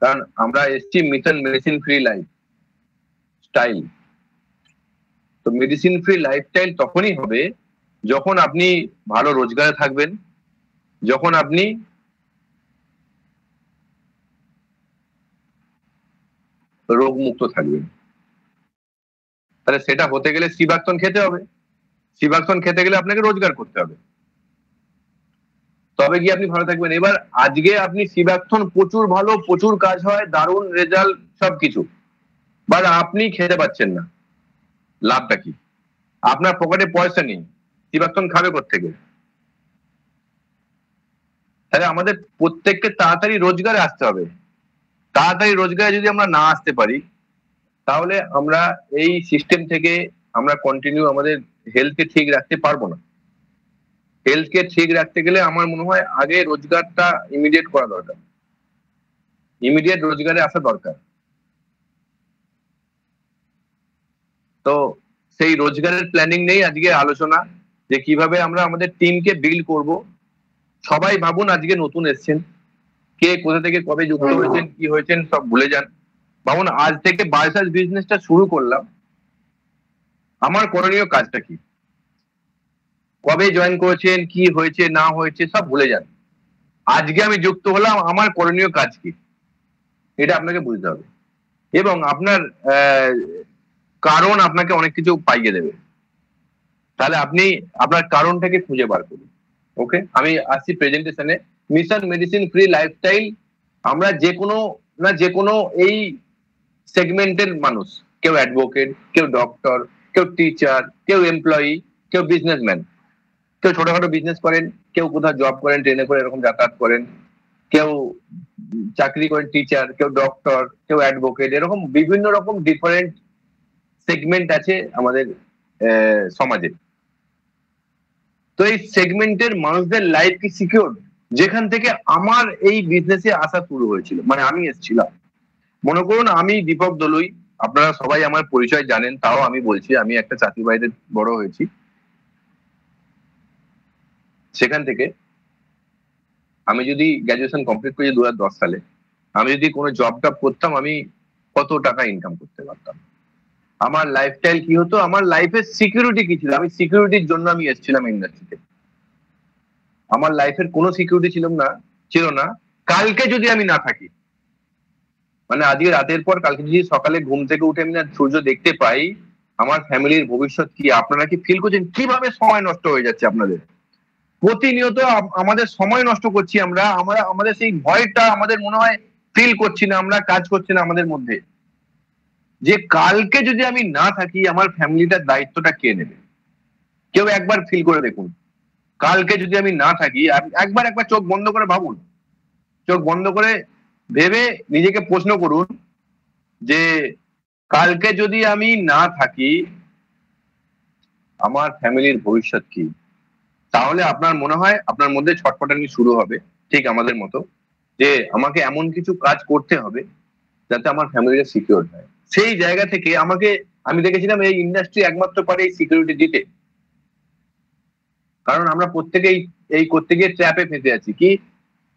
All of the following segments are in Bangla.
কারণ আমরা এসছি mission medicine free life style. তো মেডিসিন ফ্রি লাইফস্টাইল তখনই হবে যখন আপনি ভালো রোজগারে থাকবেন, যখন আপনি রোগমুক্ত থাকবেন। তাহলে সেটা হতে গেলে সিবাক্তন খেতে হবে, সিবাক্তন খেতে গেলে আপনাকে রোজগার করতে হবে, তবে গিয়ে আপনি ভালো থাকবেন। এবার আজকে আপনি সিবাক্তন প্রচুর ভালো, প্রচুর কাজ হয়, দারুণ রেজাল্ট সবকিছু, বাট আপনি খেতে পাচ্ছেন না, লাভটা কি? আপনার পকেটে পয়সা নেই, সিবাক্তন খাবে কোত্থেকে? তাহলে আমাদের প্রত্যেককে তাড়াতাড়ি রোজগারে আসতে হবে। তাড়াতাড়ি রোজগারে যদি আমরা না আসতে পারি, তাহলে আমরা এই সিস্টেম থেকে আমরা কন্টিনিউ আমাদের হেলথকে ঠিক রাখতে পারবো না। হেলথকে ঠিক রাখতে গেলে আমার মনে হয় আগে রোজগারটা ইমিডিয়েট করা দরকার, ইমিডিয়েট রোজগারে আসা দরকার। তো সেই রোজগারের প্ল্যানিং নেই আজকে আলোচনা, যে কিভাবে আমরা আমাদের টিমকে বিল্ড করব। সবাই ভাবুন আজকে নতুন এসছেন, কে কোথা থেকে কবে যুক্ত হয়েছেন, কি হয়েছেন সব ভুলে যান। ভাবুন আজ থেকে বায়োসাস বিজনেসটা শুরু করলাম, আমার করণীয় কাজটা কি, কবে জয়েন করেছেন, কি হয়েছে না হয়েছে সব ভুলে যান। আজকে আমি যুক্ত হলাম, আমার করণীয় কাজ কি, এটা আপনাকে বুঝতে হবে। এবং আপনার কারণ আপনাকে অনেক কিছু পাইয়ে দেবে। তাহলে আপনি আপনার কারণটাকে খুঁজে বার করুন। ওকে, আমি আসছি প্রেজেন্টেশনে। মিশন মেডিসিন ফ্রি লাইফস্টাইল, আমরা যে কোনো না যে কোনো এই সেগমেন্টের মানুষ, কেউ অ্যাডভোকেট, কেউ ডক্টর, কেউ টিচার, কেউ এমপ্লয়ি, কেউ বিজনেসম্যান, কেউ ছোটখাটো বিজনেস করেন, কেউ কোথাও জব করেন, ট্রেনে করে এরকম যাতায়াত করেন, কেউ চাকরি করেন টিচার, কেউ ডক্টর, কেউ অ্যাডভোকেট, এরকম বিভিন্ন রকম ডিফারেন্ট সেগমেন্ট আছে আমাদের সমাজে। তো এই সেগমেন্টের মানুষদের লাইফ কি সিকিউর? যেখান থেকে আমার এই বিজনেসে আসা শুরু হয়েছিল, মানে আমি এসেছিলাম, মনে করুন আমি দীপক দলুই, আপনারা সবাই আমার পরিচয় জানেন, তাও আমি বলছি আমি একটা চাকরি বাড়িতে বড় হয়েছি। সেখান থেকে আমি যদি গ্র্যাজুয়েশন কমপ্লিট করি 2010 সালে, আমি যদি কোনো জবটা করতাম, আমি কত টাকা ইনকাম করতে পারতাম, আমার লাইফস্টাইল কি হতো, আমার লাইফের সিকিউরিটি কি ছিল, আমি সিকিউরিটির জন্য আমি এসেছিলাম ইন্ডাস্ট্রিতে। আমার লাইফের কোনো সিকিউরিটি ছিল না কালকে যদি আমি না থাকি, মানে আজকে রাতের পর কালকে যদি সকালে ঘুম থেকে উঠে আমি না সূর্য দেখতে পাই, আমার ফ্যামিলির ভবিষ্যৎ কি? আপনারা কি ফিল করছেন কিভাবে সময় নষ্ট হয়ে যাচ্ছে আপনাদের? প্রতিনিয়ত আমাদের সময় নষ্ট করছি আমরা, আমাদের সেই ভয়টা আমাদের মনে হয় ফিল করছি না, আমরা কাজ করছি না আমাদের মধ্যে, যে কালকে যদি আমি না থাকি আমার ফ্যামিলিটার দায়িত্বটা কে নেবে? কেউ একবার ফিল করে দেখুন, কালকে যদি আমি না থাকি, একবার চোখ বন্ধ করে ভাবুন, চোখ বন্ধ করে ভেবে নিজেকে প্রশ্ন করুন যে কালকে যদি আমি না থাকি আমার ফ্যামিলির ভবিষ্যৎ কি? তাহলে আপনার মনে হয় আপনার মধ্যে ছটফটানি শুরু হবে, ঠিক আমাদের মতো, যে আমাকে এমন কিছু কাজ করতে হবে যাতে আমার ফ্যামিলিটা সিকিউর হয়। সেই জায়গা থেকে আমি দেখেছিলাম এই ইন্ডাস্ট্রি একমাত্র পারে এই সিকিউরিটি দিতে। কারণ আমরা প্রত্যেকেই এই করতে গিয়ে ট্র্যাপে ফেঁসে আছি, কি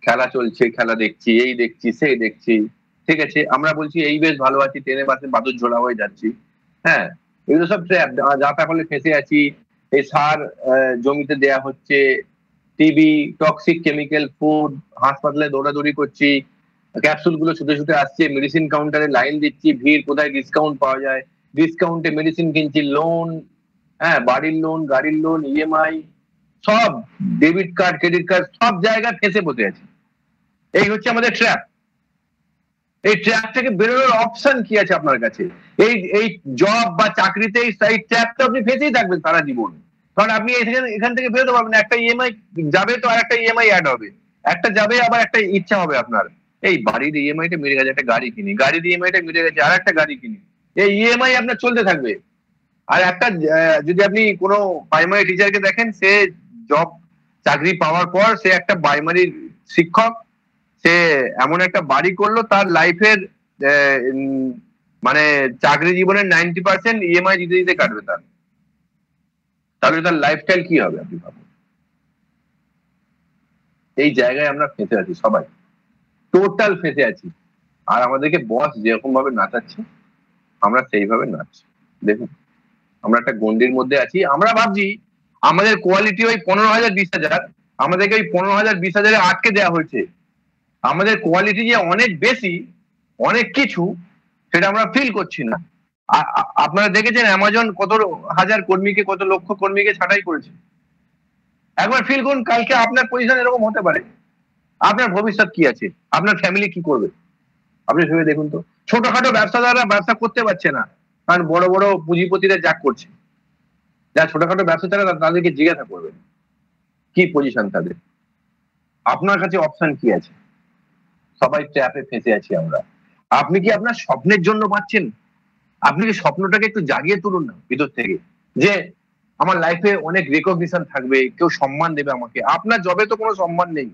খেলা চলছে, খেলা দেখছি, এই দেখছি, সেই দেখছি, ঠিক আছে, আমরা বলছি এই বেশ ভালো আছি, ট্রেনে বাসে বাদুর ঝোলা হয়ে যাচ্ছি। হ্যাঁ, এগুলো সব ট্র্যাপ, যা তা করলে ফেঁসে আছি। এই সার জমিতে দেয়া হচ্ছে, টিবি, টক্সিক কেমিক্যাল ফুড, হাসপাতালে দৌড়াদৌড়ি করছি, ক্যাপসুল গুলো ছুটে ছুটে আসছে, মেডিসিন কাউন্টারে লাইন দিচ্ছি, ভিড়, কোথায় ডিসকাউন্ট পাওয়া যায়, ডিসকাউন্টে মেডিসিন কিনছি, লোন, হ্যাঁ, বাড়ির লোন, গাড়ির লোন, ইএমআই, সব, ডেবিট কার্ড, ক্রেডিট কার্ড, সব জায়গায় ফেঁসে বসে আছে। এই হচ্ছে আমাদের ট্র্যাপ। এই ট্র্যাপ থেকে বেরোনোর অপশন কি আছে আপনার কাছে? এই জব বা চাকরিতে এই ট্র্যাপটা আপনি ফেঁসেই থাকবেন সারা জীবন। কারণ আপনি এখান থেকে বেরোতে পারবেন, একটা ইএমআই যাবে তো আর একটা ইএমআই অ্যাড হবে, একটা যাবে আবার একটা ইচ্ছা হবে আপনার, এই বাড়ির ইএমআইটা মিটে গেছে, একটা গাড়ি কিনি, গাড়ির ইএমআইটা মিটে গেছে, আর একটা গাড়ি কিনি, এই ইএমআই আপনার চলতে থাকবে। আর একটা যদি আপনি কোনো প্রাইমারি টিচারকে দেখেন, সে জব চাকরি পাওয়ার পর সে একটা প্রাইমারি শিক্ষক, সে এমন একটা বাড়ি করলো, তার লাইফের মানে চাকরি জীবনের 90% ইএমআই দিতে দিতে কাটবে তার। তাহলে তার লাইফস্টাইল কি হবে আপনি ভাবুন। এই জায়গায় আমরা ফেঁসে আছি সবাই, টোটাল ফেঁসে আছি। আর আমাদেরকে বস যেরকম ভাবে নাচাচ্ছে আমরা সেইভাবে নাচছি। দেখুন আমরা একটা গন্ডির মধ্যে আছি, আমরা ভাবছি আমাদের কোয়ালিটি ওই 15,000 20,000, আমাদেরকে ওই 15,000 20,000 আটকে দেওয়া হয়েছে। আমাদের কোয়ালিটি যে অনেক বেশি, অনেক কিছু, সেটা আমরা ফিল করছি না। আপনারা দেখেছেন অ্যামাজন কত হাজার কর্মীকে, কত লক্ষ কর্মীকে ছাঁটাই করেছে। একবার ফিল করুন কালকে আপনার পজিশন এরকম হতে পারে, আপনার ভবিষ্যৎ কি আছে, আপনার ফ্যামিলি কি করবে, আপনি ভেবে দেখুন তো। ছোটখাটো ব্যবসাদাররা ব্যবসা করতে পারছে না, কারণ বড় বড় পুঁজিপতিরা যা করছে। যারা ছোটখাটো ব্যবসা চালায় তাদেরকে জিজ্ঞাসা করবেন কি পজিশন তাদের। আপনার কাছে অপশন কি আছে? সবাই ট্র্যাপে ফেঁসে আছি আমরা। আপনি কি আপনার স্বপ্নের জন্য বাঁচছেন? আপনি কি স্বপ্নটাকে একটু জাগিয়ে তুলুন না ভিতর থেকে, যে আমার লাইফে অনেক রেকগনিশন থাকবে, কেউ সম্মান দেবে আমাকে। আপনার জবে তো কোনো সম্মান নেই,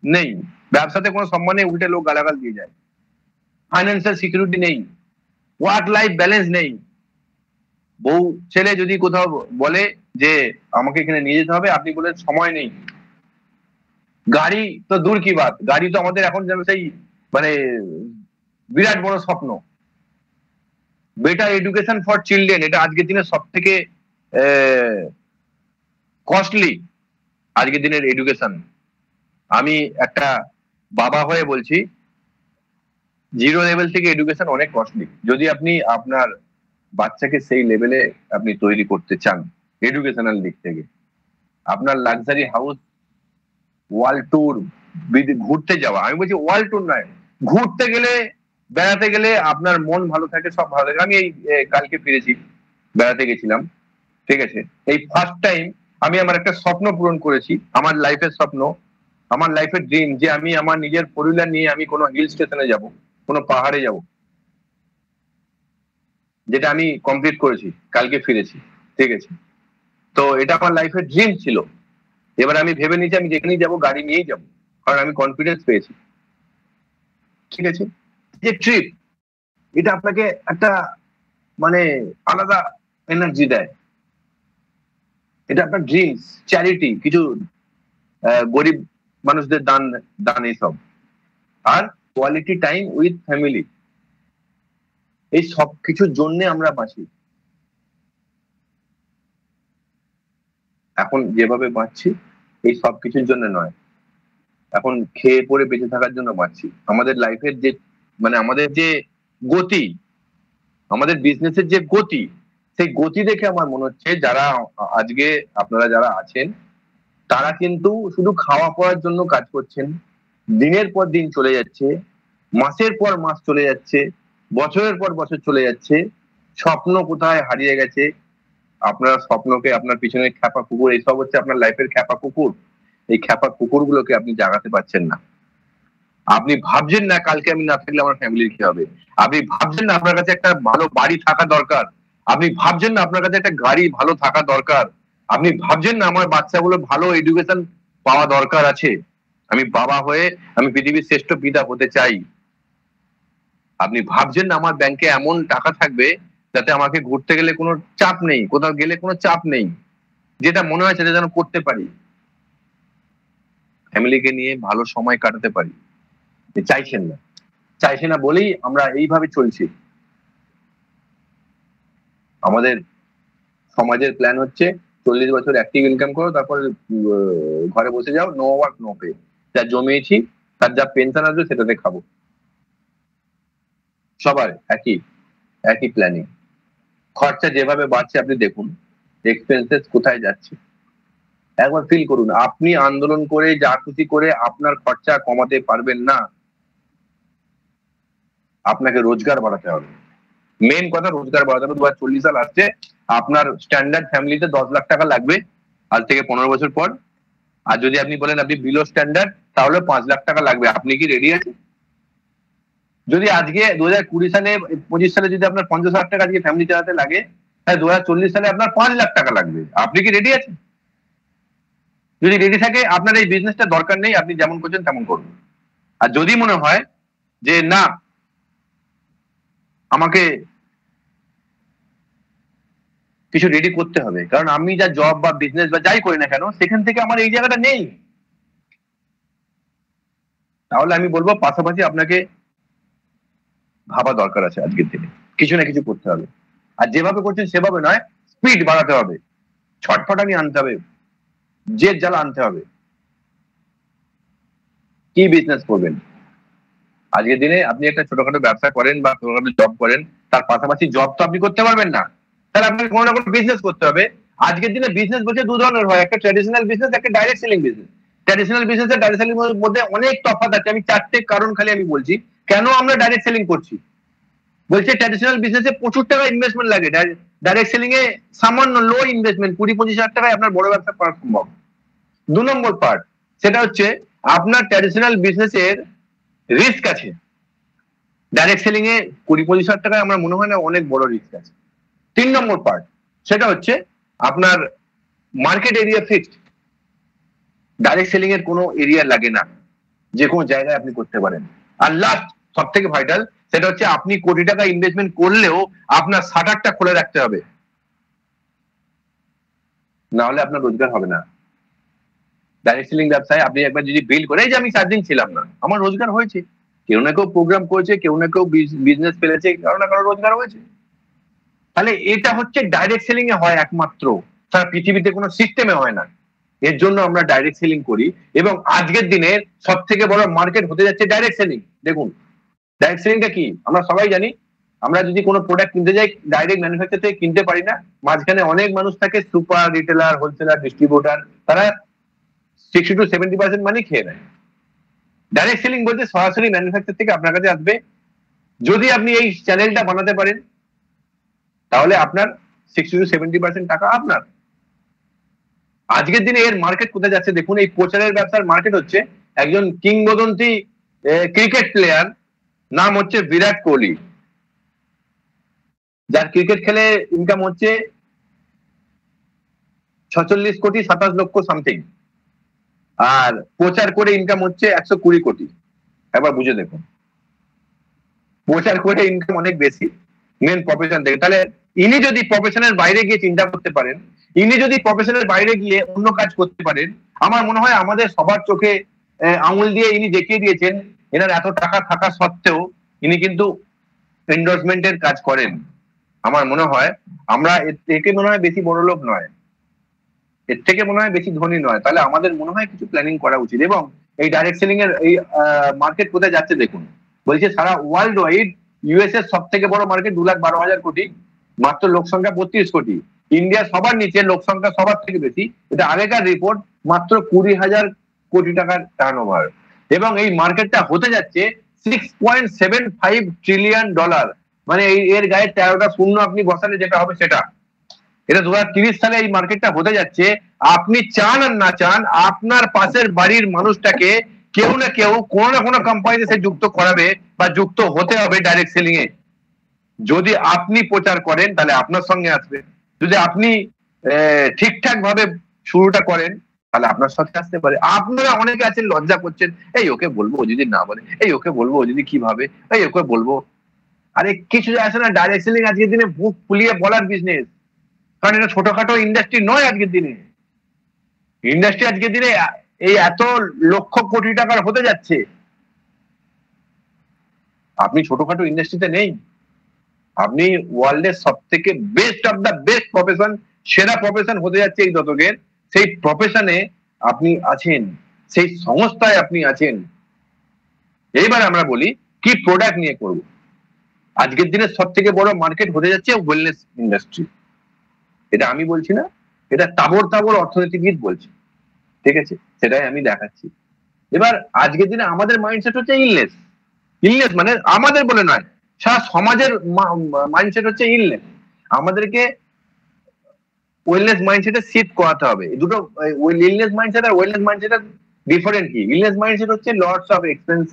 নেই। ব্যবসাতে কোনো সম্মান নেই, উল্টে লোক গালাগাল দিয়ে যায়। ফাইন্যান্সিয়াল সিকিউরিটি নেই, ওয়ার্ক লাইফ ব্যালেন্স নেই। বউ ছেলে যদি কোথাও বলে যে আমাকে এখানে নিয়ে যেতে হবে, আপনি বলেন সময় নেই। গাড়ি তো দূর কি বাত, গাড়ি তো আমাদের এখন যেন সেই মানে বিরাট বড় স্বপ্ন। বেটার এডুকেশন ফর চিলড্রেন, এটা আজকের দিনে সব থেকে কস্টলি আজকের দিনের এডুকেশন। আমি একটা বাবা হয়ে বলছি, জিরো লেভেল থেকে এডুকেশন অনেক কস্টলি। যদি আপনি আপনার বাচ্চাকে সেই লেভেলে আপনি তৈরি করতে চান এডুকেশনাল দিক থেকে, আপনার লাক্সারি হাউস, ওয়ার্ল্ড ট্যুর, ঘুরতে যাওয়া, আমি বলছি ওয়ার্ল্ড ট্যুর নয়, ঘুরতে গেলে, বেড়াতে গেলে আপনার মন ভালো থাকে, সব ভালো থাকে। আমি এই কালকে ফিরেছি, বেড়াতে গেছিলাম, ঠিক আছে। এই ফার্স্ট টাইম আমি আমার একটা স্বপ্ন পূরণ করেছি, আমার লাইফের স্বপ্ন, আমার লাইফের ড্রিম, যে আমি আমার নিজের ফোর হুইলার নিয়ে আমি কোনো হিল স্টেশনে যাব, কোনো পাহাড়ে যাব, যেটা আমি কমপ্লিট করেছি, কালকে ফিরেছি, ঠিক আছে। তো এটা আমার লাইফের ড্রিম ছিল। এবার আমি ভেবে নিয়েছি আমি যেখানেই যাবো গাড়ি নিয়েই যাবো, কারণ আমি কনফিডেন্স পেয়েছি, ঠিক আছে। যে ট্রিপ, এটা আপনাকে একটা মানে আলাদা এনার্জি দেয়। এটা আপনার ড্রিমস, চ্যারিটি, কিছু গরিব মানুষদের দান, দান এইসব। আর কোয়ালিটি টাইম উইথ ফ্যামিলি, এই সব কিছুর জন্য আমরা বাঁচি। এখন যেভাবে বাঁচছি এই সব কিছুর জন্য নয়, এখন খেয়ে পরে বেঁচে থাকার জন্য বাঁচছি। আমাদের লাইফের যে মানে আমাদের যে গতি, আমাদের বিজনেসের যে গতি, সেই গতি দেখে আমার মনে হচ্ছে যারা আজকে আপনারা যারা আছেন, তারা কিন্তু শুধু খাওয়া পড়ার জন্য কাজ করছেন। দিনের পর দিন চলে যাচ্ছে, মাসের পর মাস চলে যাচ্ছে, বছরের পর বছর চলে যাচ্ছে, স্বপ্ন কোথায় হারিয়ে গেছে। আপনার স্বপ্নকে, আপনার পিছনে খ্যাপা কুকুর, এইসব হচ্ছে আপনার লাইফের খ্যাপা কুকুর। এই খ্যাপা কুকুরগুলোকে আপনি জাগাতে পারছেন না। আপনি ভাবছেন না কালকে আমি না থাকলে আমার ফ্যামিলির কি হবে। আপনি ভাবছেন না আপনার কাছে একটা ভালো বাড়ি থাকা দরকার। আপনি ভাবছেন না আপনার কাছে একটা গাড়ি ভালো থাকা দরকার। আপনি ভাবছেন না আমার বাচ্চাগুলো ভালো এডুকেশন পাওয়া দরকার আছে। আমি বাবা হয়ে আমি পৃথিবীর শ্রেষ্ঠ পিতা হতে চাই। আপনি ভাবছেন না আমার ব্যাংকে এমন টাকা থাকবে যাতে আমাকে ঘুরতে গেলে কোনো চাপ নেই, কোথাও গেলে কোনো চাপ নেই, যেটা মনে হয় সেটা যেন করতে পারি, ফ্যামিলিকে নিয়ে ভালো সময় কাটাতে পারি। চাইছেন না, চাইছে না বলেই আমরা এইভাবে চলছি। আমাদের সমাজের প্ল্যান হচ্ছে 40 বছর অ্যাক্টিভ ইনকাম করো, তারপর ঘরে বসে যাও, নো ওয়ার্ক নো পে। যা জমিয়েছি তার যা পেনশন আসবে সেটাতে খাবো। সবার একই একই প্ল্যানিং। খরচা যেভাবে বাড়ছে আপনি দেখুন, এক্সপেন্সেস কোথায় যাচ্ছে। একবার ফিল করুন, আপনি আন্দোলন করে যা খুশি করে আপনার খরচা কমাতে পারবেন না, আপনাকে রোজগার বাড়াতে হবে। মেন কথা রোজগার বাড়াতে হবে। 2040 সাল আসছে, আপনার স্ট্যান্ডার্ড ফ্যামিলিতে 10 লাখ টাকা লাগবে আজ থেকে 15 বছর পর। আর যদি আপনি বলেন আপনি বিলো স্ট্যান্ডার্ড, তাহলে 5 লাখ টাকা লাগবে। আপনি কি রেডি আছেন? যদি আজকে 2020 সালে 25 সালে যদি আপনার 50 লাখ টাকা আজকে ফ্যামিলি চালাতে লাগে, তাহলে 2040 সালে আপনার 5 লাখ টাকা লাগবে। আপনি কি রেডি আছেন? যদি রেডি থাকে আপনার এই বিজনেসটা দরকার নেই, আপনি যেমন করছেন তেমন করুন। আর যদি মনে হয় যে না আমাকে কিছু রেডি করতে হবে, কারণ আমি যা জব বা বিজনেস বা যাই করি না কেন সেখান থেকে আমার এই জায়গাটা নেই, তাহলে আমি বলবো পাশাপাশি আপনাকে ভাবা দরকার আছে আজকের দিনে, কিছু না কিছু করতে হবে। আর যেভাবে করছেন সেভাবে নয়, স্পিড বাড়াতে হবে, ছটফটানি আনতে হবে, জেদ জ্বালা আনতে হবে। কি বিজনেস করবেন আজকের দিনে? আপনি একটা ছোটখাটো ব্যবসা করেন বা ছোটখাটো জব করেন, তার পাশাপাশি জব তো আপনি করতে পারবেন না, তাহলে আপনাকে কোনো না কোনো বিজনেস করতে হবে। আজকের দিনে বিজনেস বলছে দু ধরনের হয়, একটা ট্র্যাডিশনাল বিজনেস, একটা direct selling business. Traditional business আর ডাইরেক্ট সেলিং এর মধ্যে অনেক তফাৎ আছে। আমি চারটে কারণ খালি আমি বলছি কেন আমরা ডাইরেক্ট সেলিং করছি। বলছে ট্র্যাডিশনাল বিজনেসে প্রচুর টাকা ইনভেস্টমেন্ট লাগে, ডাইরেক্ট সেলিং এ সামান্য লো ইনভেস্টমেন্ট, 20-25 হাজার টাকায় আপনার বড় ব্যবসা করা সম্ভব। 2 নম্বর পার্ট, সেটা হচ্ছে আপনার ট্র্যাডিশনাল বিজনেসের রিস্ক আছে। ডাইরেক্ট সেলিং এ 20-25 হাজার টাকায় আমার মনে হয় না অনেক বড় রিস্ক আছে। 3 নম্বর পার্ট, সেটা হচ্ছে আপনার market area fixed. Direct selling এর কোনো এরিয়া লাগে না, যে কোনো জায়গায় আপনি করতে পারেন। আর লাস্ট, সব থেকে ভাইটাল, সেটা হচ্ছে আপনি কোটি টাকা ইনভেস্টমেন্ট করলেও আপনার শাটারটা খুলে রাখতে হবে, না হলে আপনার রোজগার হবে না। ডাইরেক্ট সেলিং ব্যবসায় আপনি একবার যদি বিল করে, এই যে আমি 4 দিন ছিলাম না, আমার রোজগার হয়েছে। কেউ না কেউ প্রোগ্রাম করেছে, কেউ না কেউ বিজনেস ফেলেছে, কারো না কারো রোজগার হয়েছে। তাহলে এটা হচ্ছে ডাইরেক্ট সেলিং এ হয় একমাত্র, সারা পৃথিবীতে কোনো সিস্টেমে হয় না। এর জন্য আমরা ডাইরেক্ট সেলিং করি, এবং আজকের দিনে সব থেকে বড় মার্কেট হতে যাচ্ছে ডাইরেক্ট সেলিং। দেখুন ডাইরেক্ট সেলিংটা কি আমরা সবাই জানি। আমরা যদি কোনো প্রোডাক্ট কিনতে যাই, ডাইরেক্ট ম্যানুফ্যাকচার থেকে কিনতে পারি না, মাঝখানে অনেক মানুষ থাকে, সুপার রিটেলার, হোলসেলার, ডিস্ট্রিবিউটার, তারা 60-70% মানি খেয়ে নেয়। ডাইরেক্ট সেলিং বলতে সরাসরি ম্যানুফ্যাকচার থেকে আপনার কাছে আসবে। যদি আপনি এই চ্যানেলটা বানাতে পারেন, তাহলে আপনার 60-70% টাকা আপনার। আজকের দিনে এর মার্কেট কোথায় যাচ্ছে দেখুন। এই প্রচারের ব্যবসার মার্কেট হচ্ছে, একজন কিংবদন্তি ক্রিকেট প্লেয়ার, নাম হচ্ছে বিরাট কোহলি, যার ক্রিকেট খেলে ইনকাম হচ্ছে 46 কোটি 27 লক্ষ সামথিং, আর প্রচার করে ইনকাম হচ্ছে 120 কোটি। একবার বুঝে দেখুন, প্রচার করে ইনকাম অনেক বেশি মেন প্রফেশন থেকে। তাহলে ইনি যদি প্রফেশনের বাইরে গিয়ে চিন্তা করতে পারেন, ইনি যদি প্রফেশনের বাইরে গিয়ে অন্য কাজ করতে পারেন, আমার মনে হয় আমাদের সবার চোখে আঙুল দিয়ে ইনি দেখিয়ে দিয়েছেন, এনার এত টাকা থাকা সত্ত্বেও ইনি কিন্তু এন্ডোর্সমেন্টের কাজ করেন। আমার মনে হয় আমরা একে মনে হয় বেশি বড় লোক নয়, এর থেকে মনে হয় বেশি ধনী নয়। তাহলে আমাদের মনে হয় কিছু প্ল্যানিং করা উচিত। এবং এই ডাইরেক্ট সেলিং এর এই মার্কেট কোথায় যাচ্ছে দেখুন। বলছে সারা ওয়ার্ল্ড ওয়াইড ইউএস এর সব থেকে বড় মার্কেট 2,12,000 কোটি, মাত্র লোক সংখ্যা 32 কোটি। ইন্ডিয়া সবার নিচে, লোক সংখ্যা সবার থেকে বেশি। এটা আগেকার রিপোর্ট, মাত্র 20,000 কোটি টাকার টার্নওভার। এবং এই মার্কেটটা হতে যাচ্ছে $6.75 ট্রিলিয়ন। মানে এর গায়ে 13টা শূন্য আপনি বসালে যেটা হবে সেটা। এটা 2030 সালে এই মার্কেটটা হতে যাচ্ছে। আপনি চান আর না চান, আপনার পাশের বাড়ির মানুষটাকে কেউ না কেউ কোনো না কোনো কোম্পানিতে সে যুক্ত করাবে বা যুক্ত হতে হবে ডাইরেক্ট সেলিং এ। যদি আপনি প্রচার করেন তাহলে আপনার সঙ্গে আসবে, যদি আপনি ঠিকঠাক ভাবে শুরুটা করেন তাহলে আপনার সাথে আসতে পারে। আপনারা অনেকে আছেন লজ্জা করছেন, এই ওকে বলবো ও যদি না বলে, এই ওকে বলবো ও যদি কি ভাবে, এই ওকে বলবো। আরে কিছু আসে না, ডাইরেক্ট সেলিং আজকের দিনে বুক ফুলিয়ে বলার বিজনেস। কারণ এটা ছোটখাটো ইন্ডাস্ট্রি নয় আজকের দিনে। ইন্ডাস্ট্রি আজকের দিনে এই এত লক্ষ কোটি টাকার হতে যাচ্ছে। আপনি ছোটখাটো ইন্ডাস্ট্রিতে নেই, আপনি ওয়ার্ল্ডের সব থেকে best of the best profession, সেরা প্রফেশন হতে যাচ্ছে এই দশকের। সেই প্রফেশনে আপনি আছেন, সেই সংস্থায় আপনি আছেন। এইবার আমরা বলি কি প্রোডাক্ট নিয়ে করব। আজকের দিনে সব থেকে বড় মার্কেট হতে যাচ্ছে ওয়েলনেস ইন্ডাস্ট্রি। এটা আমি বলছি না, এটা তাবড় তাবড় অর্থনীতিবিদ বলছে, ঠিক আছে? সেটাই আমি দেখাচ্ছি। এবার আজকের দিনে আমাদের মাইন্ডসেট হচ্ছে ইলনেস। ইলনেস মানে আমাদের বলে নয়, সারা সমাজের মাইন্ডসেট হচ্ছে ইলনেস। আমাদেরকে ওয়েলনেস মাইন্ডসেটে শিফট করাতে হবে। এই দুটো, ইলনেস মাইন্ডসেট আর ওয়েলনেস মাইন্ডসেট ডিফারেন্ট কি? ইলনেস মাইন্ডসেট হচ্ছে lots of expense,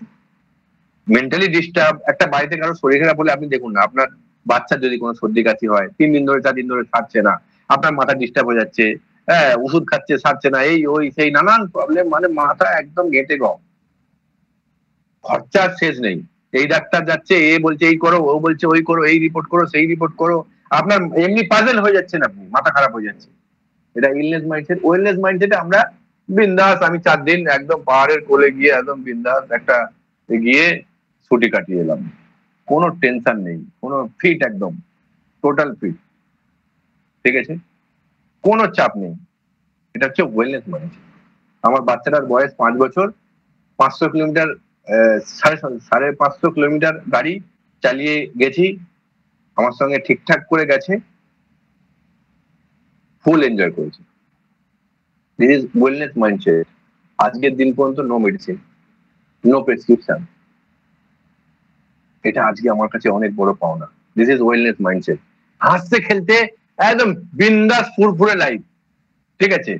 mentally disturb. একটা বাড়িতে কারো শরীর খারাপ হলে আপনি দেখুন না, আপনার বাচ্চার যদি কোনো সর্দি কাশি হয়, 3 দিন ধরে 4 দিন ধরে সারছে না, আপনার মাথা ডিস্টার্ব হয়ে যাচ্ছে, হ্যাঁ ওষুধ খাচ্ছে সারছে না, এই ওই সেই নানান প্রবলেম, মানে মাথা একদম ঘেটে গম, খরচার শেষ নেই। এই ডাক্তার যাচ্ছে, এ বলছে এই করো, ও বলছে ওই করো, এই রিপোর্ট করো, সেই রিপোর্ট করো, আপনার এমনি পাজেল হয়ে যাচ্ছেন, আপনি মাথা খারাপ হয়ে যাচ্ছে। এটা ইলনেস মাইন্ডসেট। ওয়েলনেস মাইন্ডসেটে আমরা বিন্দাস, আমি 4 দিন একদম পাহাড়ের কোলে গিয়ে একদম বিন্দাস একটা গিয়ে ছুটি কাটিয়ে এলাম। কোনো টেনশন নেই, কোনো ফিট, একদম টোটাল ফিট, ঠিক আছে, কোনো চাপ নেই। এটা হচ্ছে ওয়েলনেস মাইন্ডসেট। আমার বাচ্চাটার বয়স 5 বছর, 500 কিলোমিটার, 550 কিলোমিটার গাড়ি চালিয়ে গেছি, আমার সঙ্গে ঠিকঠাক করে গেছে, ফুল এনজয় করেছে। This is wellness mindset. আজকের দিন পর্যন্ত নো মেডিসিন, নো প্রেসক্রিপশন। এটা আজকে আমার কাছে অনেক বড় পাওনা। This is wellness mindset. হাসতে খেলতে একদম বিন্দাস ফুরফুরে লাইফ, ঠিক আছে,